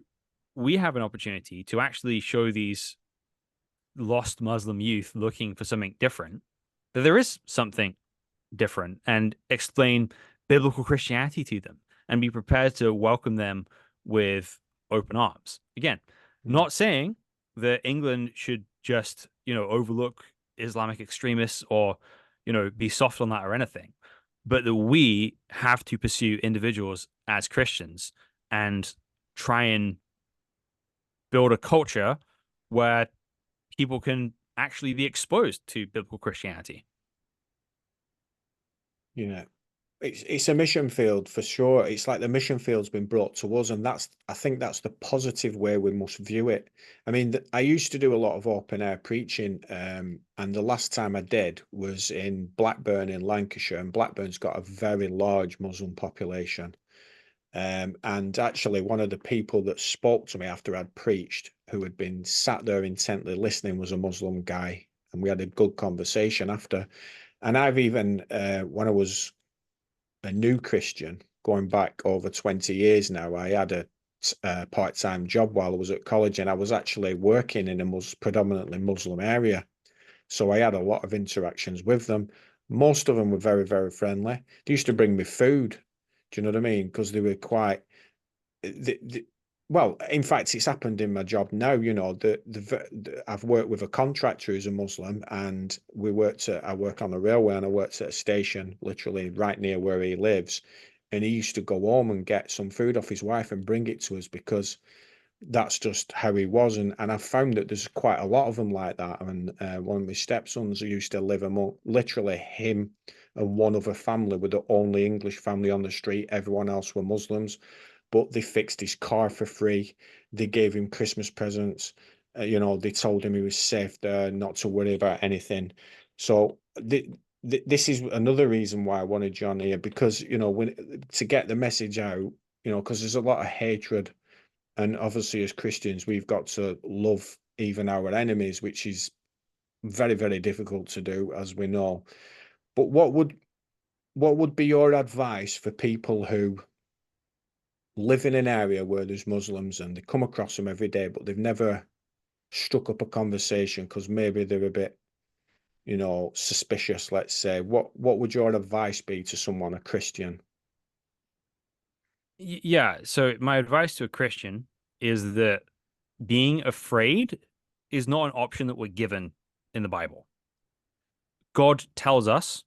we have an opportunity to actually show these lost Muslim youth looking for something different that there is something different and explain biblical Christianity to them and be prepared to welcome them with open arms. Again, Mm. not saying that England should just, overlook Islamic extremists or, be soft on that or anything, but that we have to pursue individuals as Christians and try and build a culture where people can actually be exposed to biblical Christianity. You know, it's a mission field for sure. It's like the mission field's been brought to us, and I think that's the positive way we must view it. I mean, I used to do a lot of open air preaching, and the last time I did was in Blackburn in Lancashire, and Blackburn's got a very large Muslim population. And actually, one of the people that spoke to me after I'd preached, who had been sat there intently listening, was a Muslim guy, and we had a good conversation after. And I've even, when I was a new Christian, going back over 20 years now, I had a part-time job while I was at college, and I was actually working in a predominantly Muslim area. So I had a lot of interactions with them. Most of them were very, very friendly. They used to bring me food. Do you know what I mean? Because they were quite well, in fact, it's happened in my job now. I've worked with a contractor who's a Muslim, and I work on the railway, and I worked at a station literally right near where he lives. And he used to go home and get some food off his wife and bring it to us because that's just how he was. And I've found that there's quite a lot of them like that. And one of my stepsons who used to live among literally him and one other family were the only English family on the street. Everyone else were Muslims, but they fixed his car for free. They gave him Christmas presents. They told him he was safe there, not to worry about anything. So this is another reason why I wanted John here, because to get the message out, because there's a lot of hatred, and obviously as Christians we've got to love even our enemies, which is very, very difficult to do, as we know. But what would be your advice for people who live in an area where there's Muslims and they come across them every day, but they've never struck up a conversation because maybe they're a bit, suspicious, let's say? What would your advice be to someone, a Christian? Yeah. So my advice to a Christian is that being afraid is not an option that we're given in the Bible. God tells us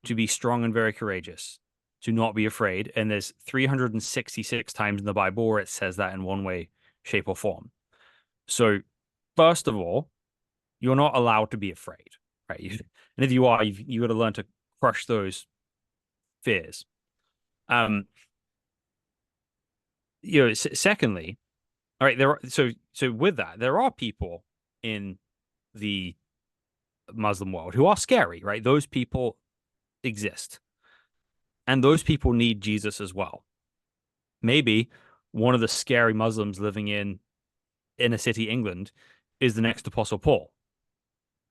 to be strong and very courageous, to not be afraid. And there's 366 times in the Bible where it says that in one way, shape, or form. So, first of all, you're not allowed to be afraid, right? And if you are, you got to learn to crush those fears. Um, secondly, all right, so with that, there are people in the Muslim world who are scary, right? Those people exist. And those people need Jesus as well. Maybe one of the scary Muslims living in inner city England is the next Apostle Paul.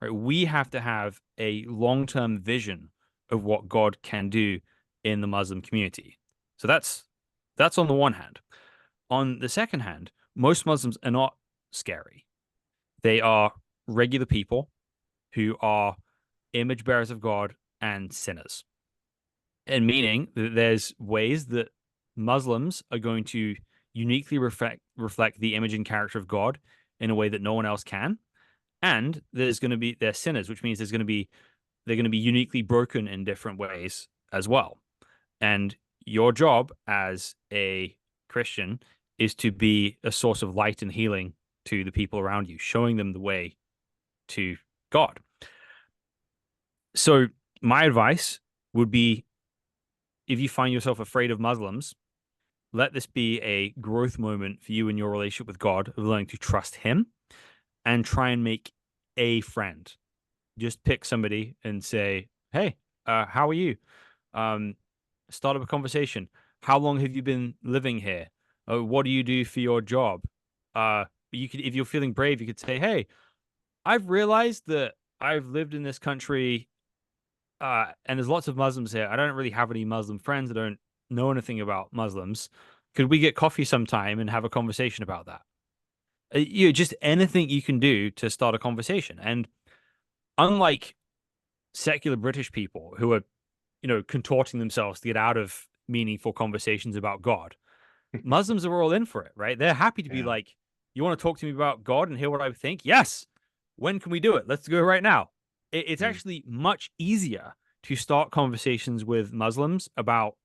Right? We have to have a long-term vision of what God can do in the Muslim community. So that's on the one hand. On the second hand, most Muslims are not scary. They are regular people who are image bearers of God and sinners. And meaning that there's ways that Muslims are going to uniquely reflect the image and character of God in a way that no one else can. And they're sinners, which means they're going to be uniquely broken in different ways as well. And your job as a Christian is to be a source of light and healing to the people around you, showing them the way to God. So my advice would be, if you find yourself afraid of Muslims, let this be a growth moment for you in your relationship with God, of learning to trust Him and try and make a friend. Just pick somebody and say, "Hey, how are you?" Um, Start up a conversation. How long have you been living here? What do you do for your job? You could, if you're feeling brave, you could say, "Hey, I've realized that I've lived in this country, and there's lots of Muslims here. I don't really have any Muslim friends. I don't know anything about Muslims. Could we get coffee sometime and have a conversation about that?" Just anything you can do to start a conversation. And unlike secular British people who are, contorting themselves to get out of meaningful conversations about God. Muslims are all in for it, right? They're happy to be Yeah. like, you want to talk to me about God and hear what I think? Yes. When can we do it? Let's go right now. It's Mm. actually much easier to start conversations with Muslims about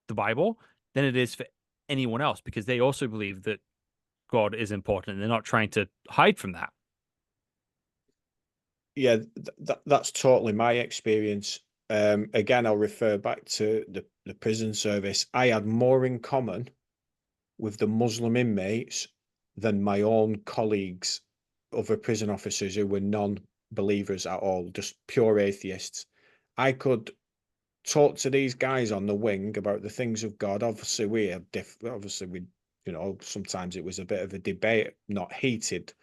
the Bible than it is for anyone else because they also believe that God is important and they're not trying to hide from that. Yeah, that's totally my experience. Again, I'll refer back to the prison service. I had more in common with the Muslim inmates than my own colleagues, other prison officers who were non-believers at all, just pure atheists. I could talk to these guys on the wing about the things of God. Obviously, obviously we, sometimes it was a bit of a debate, not heated,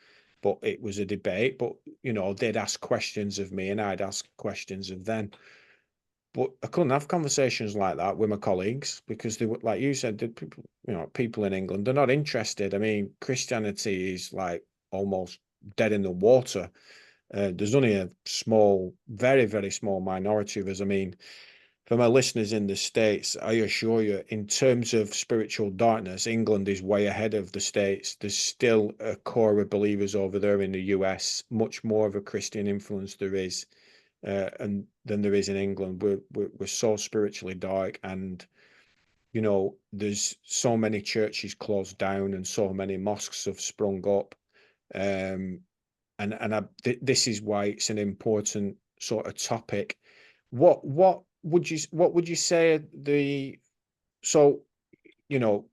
but it was a debate. But they'd ask questions of me, and I'd ask questions of them. But I couldn't have conversations like that with my colleagues because they were, like you said, the people, people in England, they're not interested. I mean, Christianity is like almost dead in the water. There's only a small, very, very small minority of us. I mean, for my listeners in the States, I assure you, in terms of spiritual darkness, England is way ahead of the States. There's still a core of believers over there in the US, much more of a Christian influence there is, and than there is in England. We're so spiritually dark, and there's so many churches closed down, and so many mosques have sprung up. Um, this is why it's an important sort of topic. What would you say the so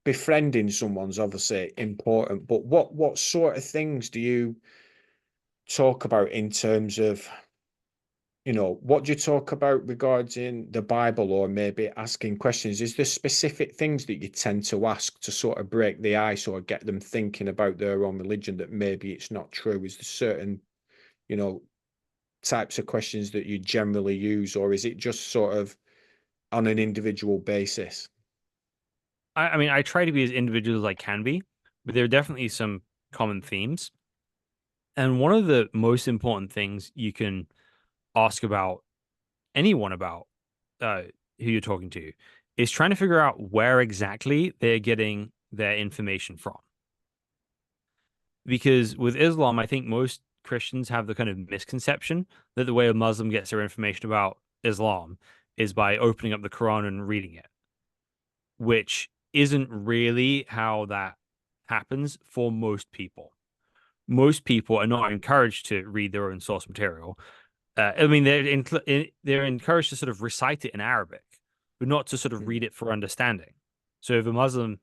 befriending someone's obviously important, but what sort of things do you talk about in terms of what do you talk about regarding the Bible, or maybe asking questions? Is there specific things that you tend to ask to sort of break the ice or get them thinking about their own religion that maybe it's not true? Is there certain you know types of questions that you generally use, or is it just sort of on an individual basis? I mean, I try to be as individual as I can be, but there are definitely some common themes. And one of the most important things you can ask about anyone about uh, who you're talking to is trying to figure out where exactly they're getting their information from. Because with Islam, I think most Christians have the kind of misconception that the way a Muslim gets their information about Islam is by opening up the Quran and reading it, which isn't really how that happens for most people. Most people are not encouraged to read their own source material. I mean, they're encouraged to sort of recite it in Arabic, but not to sort of Mm. read it for understanding. So if a Muslim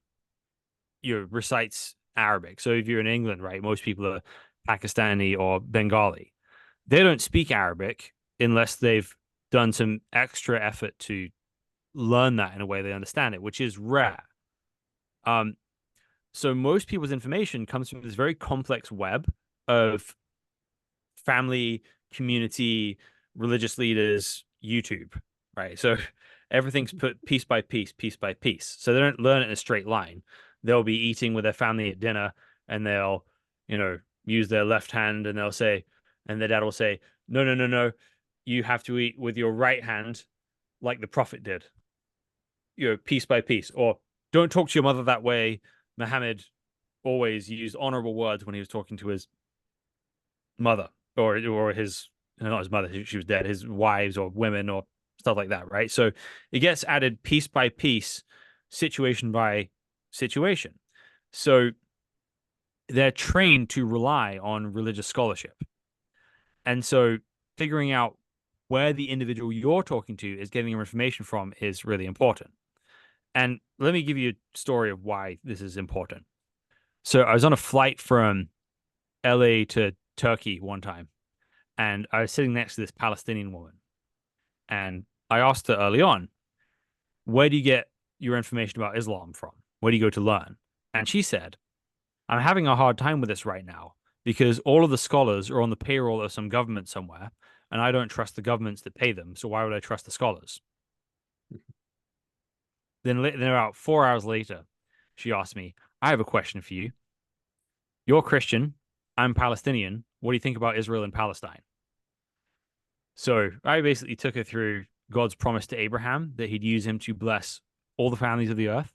recites Arabic, so if you're in England, right, most people are Pakistani or Bengali. They don't speak Arabic unless they've done some extra effort to learn that in a way they understand it, which is rare. Um, so most people's information comes from this very complex web of family, community, religious leaders, YouTube, right? So everything's put piece by piece, piece by piece. So they don't learn it in a straight line. They'll be eating with their family at dinner and they'll, use their left hand and they'll say, and their dad will say, no, no, no, no, you have to eat with your right hand like the prophet did, piece by piece. Or don't talk to your mother that way. Muhammad always used honorable words when he was talking to his mother or his not his mother, she was dead, his wives or women or stuff like that, right? So it gets added piece by piece, situation by situation. So they're trained to rely on religious scholarship. And so figuring out where the individual you're talking to is getting your information from is really important. And let me give you a story of why this is important. So I was on a flight from LA to Turkey one time, and I was sitting next to this Palestinian woman. And I asked her early on, where do you get your information about Islam from? Where do you go to learn? And she said, I'm having a hard time with this right now because all of the scholars are on the payroll of some government somewhere, and I don't trust the governments that pay them. So why would I trust the scholars? Then about 4 hours later, she asked me, I have a question for you. You're Christian. I'm Palestinian. What do you think about Israel and Palestine? So I basically took her through God's promise to Abraham that he'd use him to bless all the families of the earth,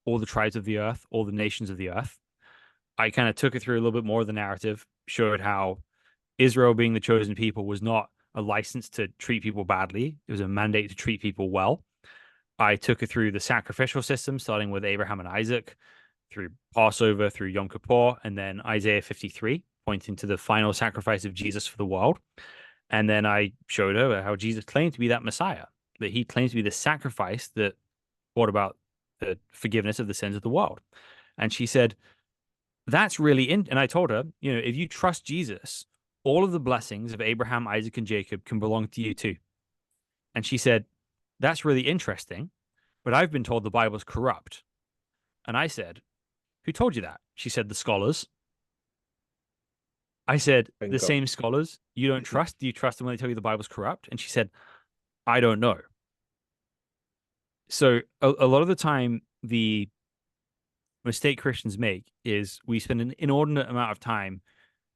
all the tribes of the earth, all the nations of the earth. I kind of took it through a little bit more of the narrative, showed how Israel being the chosen people was not a license to treat people badly. It was a mandate to treat people well. I took it through the sacrificial system, starting with Abraham and Isaac, through Passover, through Yom Kippur, and then Isaiah 53, pointing to the final sacrifice of Jesus for the world. And then I showed her how Jesus claimed to be that Messiah, that he claims to be the sacrifice that brought about the forgiveness of the sins of the world. And she said, that's really in. And I told her, if you trust Jesus, all of the blessings of Abraham, Isaac, and Jacob can belong to you too. And she said, that's really interesting, but I've been told the Bible's corrupt. And I said, who told you that? She said, the scholars. I said, the Bingo. same scholars you don't trust? Do you trust them when they tell you the Bible's corrupt? And she said, I don't know. So a lot of the time, the mistake Christians make is we spend an inordinate amount of time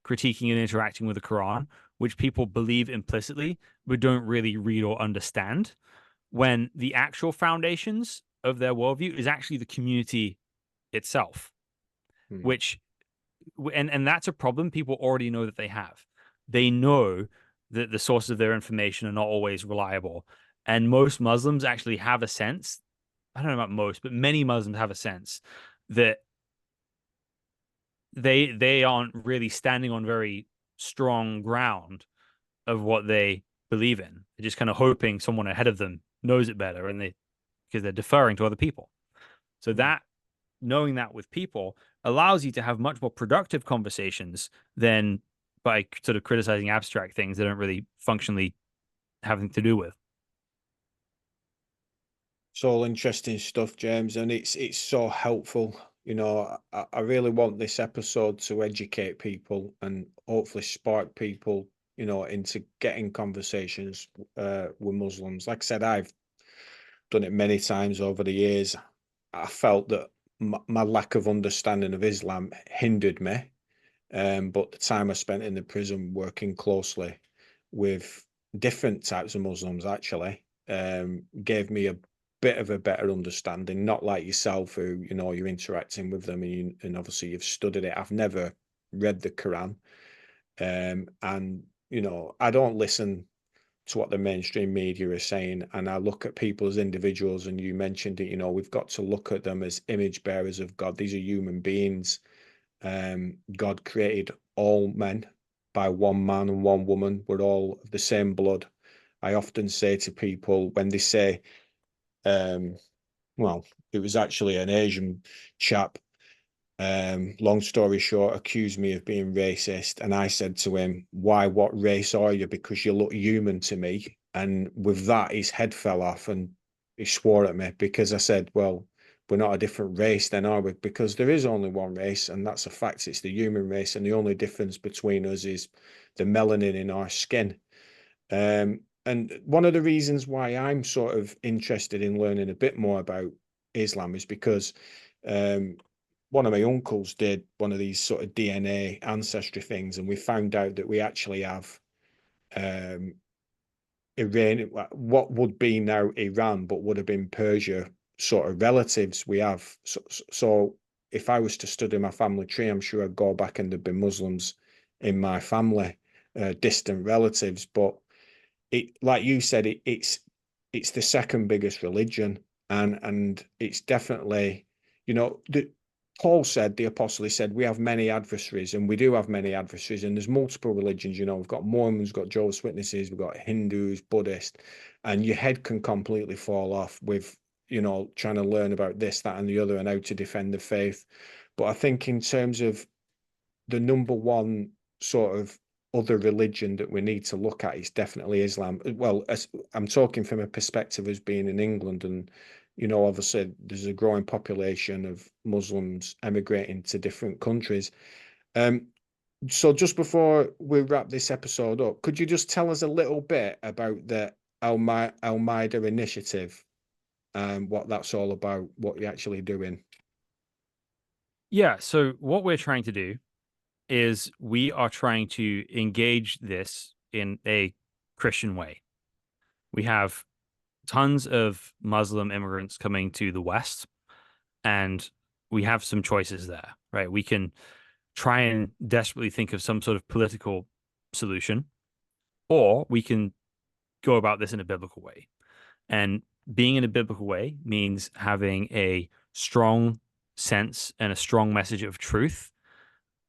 critiquing and interacting with the Quran, which people believe implicitly, but don't really read or understand, when the actual foundations of their worldview is actually the community itself, Hmm. which and that's a problem people already know that they have. They know that the sources of their information are not always reliable. And most Muslims actually have a sense, I don't know about most, but many Muslims have a sense that they aren't really standing on very strong ground of what they believe in. They're just kind of hoping someone ahead of them knows it better, and they because they're deferring to other people. So Hmm. that knowing that with people allows you to have much more productive conversations than by sort of criticizing abstract things that don't really functionally have anything to do with. It's all interesting stuff, James, and it's so helpful. I really want this episode to educate people and hopefully spark people, into getting conversations with Muslims. Like I said, I've done it many times over the years. I felt that my lack of understanding of Islam hindered me, but the time I spent in the prison working closely with different types of Muslims actually gave me a bit of a better understanding. Not like yourself, who you're interacting with them and obviously you've studied it. I've never read the Quran, and I don't listen to what the mainstream media is saying, and I look at people as individuals. And you mentioned it. We've got to look at them as image bearers of God. These are human beings. God created all men by one man and one woman. We're all of the same blood. I often say to people when they say, um, well, it was actually an Asian chap, long story short, accused me of being racist. And I said to him, why, what race are you? Because you look human to me. And with that, his head fell off and he swore at me because I said, well, we're not a different race then, are we? Because there is only one race, and that's a fact. It's the human race. And the only difference between us is the melanin in our skin. And one of the reasons why I'm sort of interested in learning a bit more about Islam is because um, one of my uncles did one of these sort of DNA ancestry things, and we found out that we actually have um, Iran, what would be now Iran, but would have been Persia sort of relatives we have. So if I was to study my family tree, I'm sure I'd go back and there'd be Muslims in my family, distant relatives. But like you said, it's the second biggest religion, and it's definitely, the Paul said, the apostle, he said, we have many adversaries, and we do have many adversaries, and there's multiple religions. We've got Mormons, we've got Jehovah's Witnesses, we've got Hindus, Buddhists, and your head can completely fall off with, trying to learn about this, that, and the other, and how to defend the faith. But I think in terms of the number one sort of other religion that we need to look at is definitely Islam. Well, as I'm talking from a perspective as being in England, and obviously there's a growing population of Muslims emigrating to different countries. Um, so just before we wrap this episode up, could you just tell us a little bit about the Al Maida initiative and what that's all about, what you're actually doing? Yeah. So what we're trying to do is we are trying to engage this in a Christian way. We have tons of Muslim immigrants coming to the West, and we have some choices there, right? We can try and desperately think of some sort of political solution, or we can go about this in a biblical way. And being in a biblical way means having a strong sense and a strong message of truth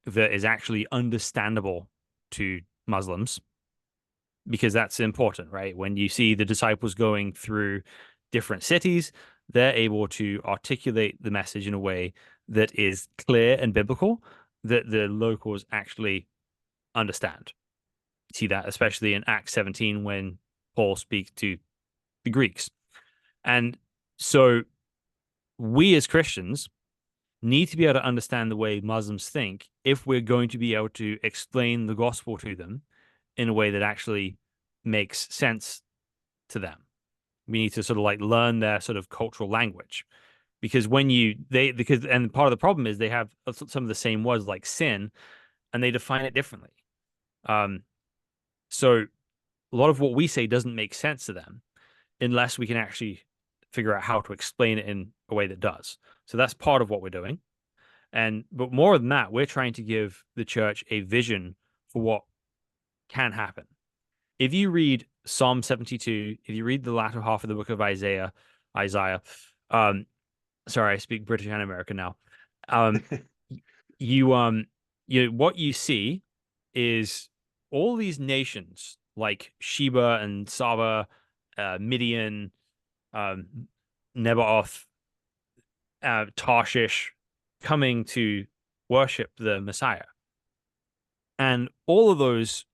that is actually understandable to Muslims, because that's important, right? When you see the disciples going through different cities, they're able to articulate the message in a way that is clear and biblical that the locals actually understand. You see that especially in Acts 17 when Paul speaks to the Greeks. And so we as Christians need to be able to understand the way Muslims think if we're going to be able to explain the gospel to them in a way that actually makes sense to them. We need to sort of like learn their sort of cultural language, because when you they because and part of the problem is they have some of the same words like sin, and they define it differently. Um, so a lot of what we say doesn't make sense to them unless we can actually figure out how to explain it in a way that does. So that's part of what we're doing. But more than that, we're trying to give the church a vision for what can happen. If you read Psalm 72, if you read the latter half of the book of Isaiah, um, sorry, I speak British and American now. Um, you what you see is all these nations like Sheba and Saba, Midian, um, Nebaioth, Tarshish, coming to worship the Messiah. And all of those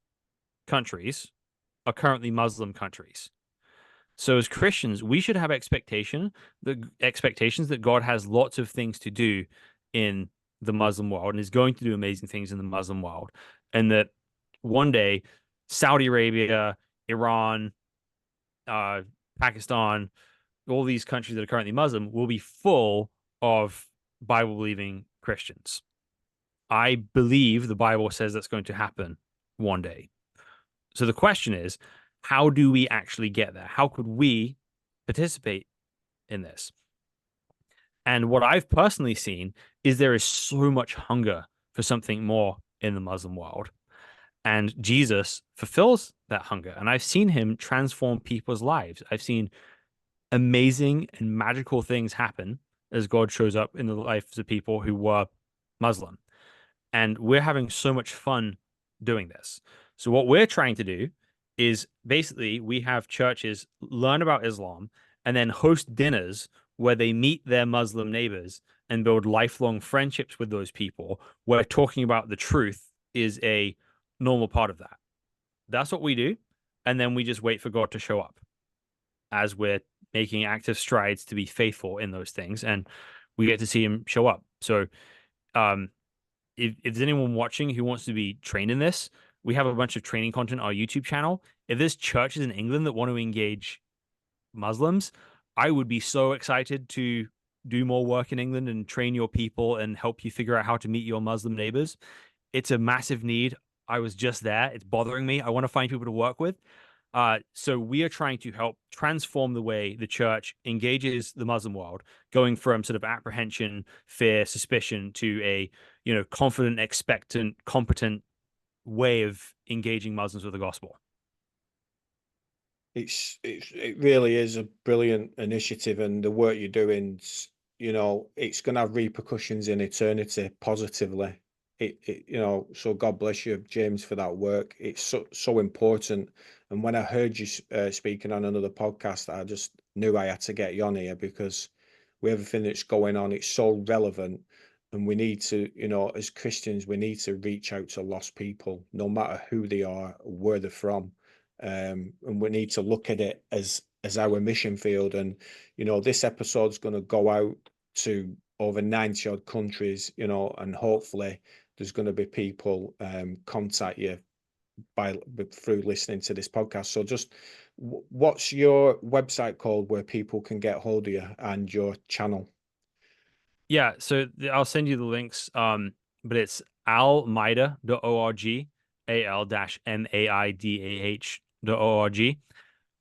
countries are currently Muslim countries. So as Christians, we should have expectations that God has lots of things to do in the Muslim world and is going to do amazing things in the Muslim world. And that one day Saudi Arabia, Iran, uh, Pakistan, all these countries that are currently Muslim will be full of Bible believing Christians. I believe the Bible says that's going to happen one day. So the question is, how do we actually get there? How could we participate in this? And what I've personally seen is there is so much hunger for something more in the Muslim world. And Jesus fulfills that hunger. And I've seen him transform people's lives. I've seen amazing and magical things happen as God shows up in the lives of people who were Muslim. And we're having so much fun doing this. So what we're trying to do is basically we have churches learn about Islam and then host dinners where they meet their Muslim neighbors and build lifelong friendships with those people, where talking about the truth is a normal part of that. That's what we do. And then we just wait for God to show up as we're making active strides to be faithful in those things. And we get to see him show up. So, if there's anyone watching who wants to be trained in this, we have a bunch of training content on our YouTube channel. If there's churches in England that want to engage Muslims, I would be so excited to do more work in England and train your people and help you figure out how to meet your Muslim neighbors. It's a massive need. I was just there. It's bothering me. I want to find people to work with. So we are trying to help transform the way the church engages the Muslim world, going from sort of apprehension, fear, suspicion to a, confident, expectant, competent way of engaging Muslims with the gospel. It really is a brilliant initiative, and the work you're doing, it's going to have repercussions in eternity positively. So God bless you, James, for that work. It's so important. And when I heard you speaking on another podcast, I just knew I had to get you on here, because with everything that's going on, it's so relevant. And we need to, as Christians, we need to reach out to lost people, no matter who they are, where they're from. And we need to look at it as our mission field. And this episode's going to go out to over 90 odd countries, and hopefully there's going to be people contact you through listening to this podcast. So just what's your website called where people can get hold of you and your channel? Yeah, so I'll send you the links. But it's almaida.org, al-maidah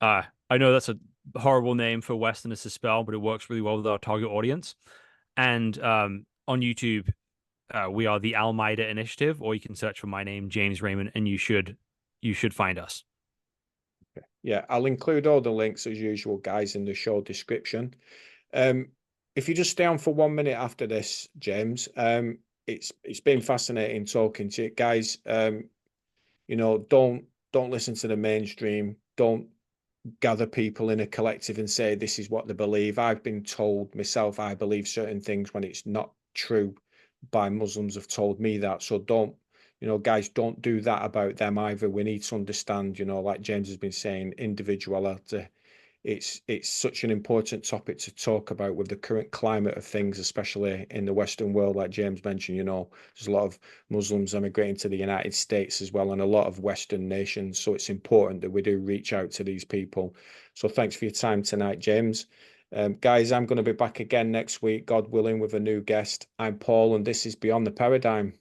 I know that's a horrible name for Westerners to spell, but it works really well with our target audience. And on YouTube, we are the Almeida Initiative, or you can search for my name, James Rayment, and you should find us. Yeah, I'll include all the links as usual, guys, in the show description. Um, if you just stay on for 1 minute after this, James, it's been fascinating talking to you, guys. Don't listen to the mainstream. Don't gather people in a collective and say this is what they believe. I've been told myself I believe certain things when it's not true by Muslims have told me that. So don't, guys, don't do that about them either. We need to understand, like James has been saying, individuality. It's such an important topic to talk about with the current climate of things, especially in the Western world, like James mentioned. There's a lot of Muslims emigrating to the United States as well, and a lot of Western nations. So it's important that we do reach out to these people. So thanks for your time tonight, James. Guys, I'm going to be back again next week, God willing, with a new guest. I'm Paul, and this is Beyond the Paradigm.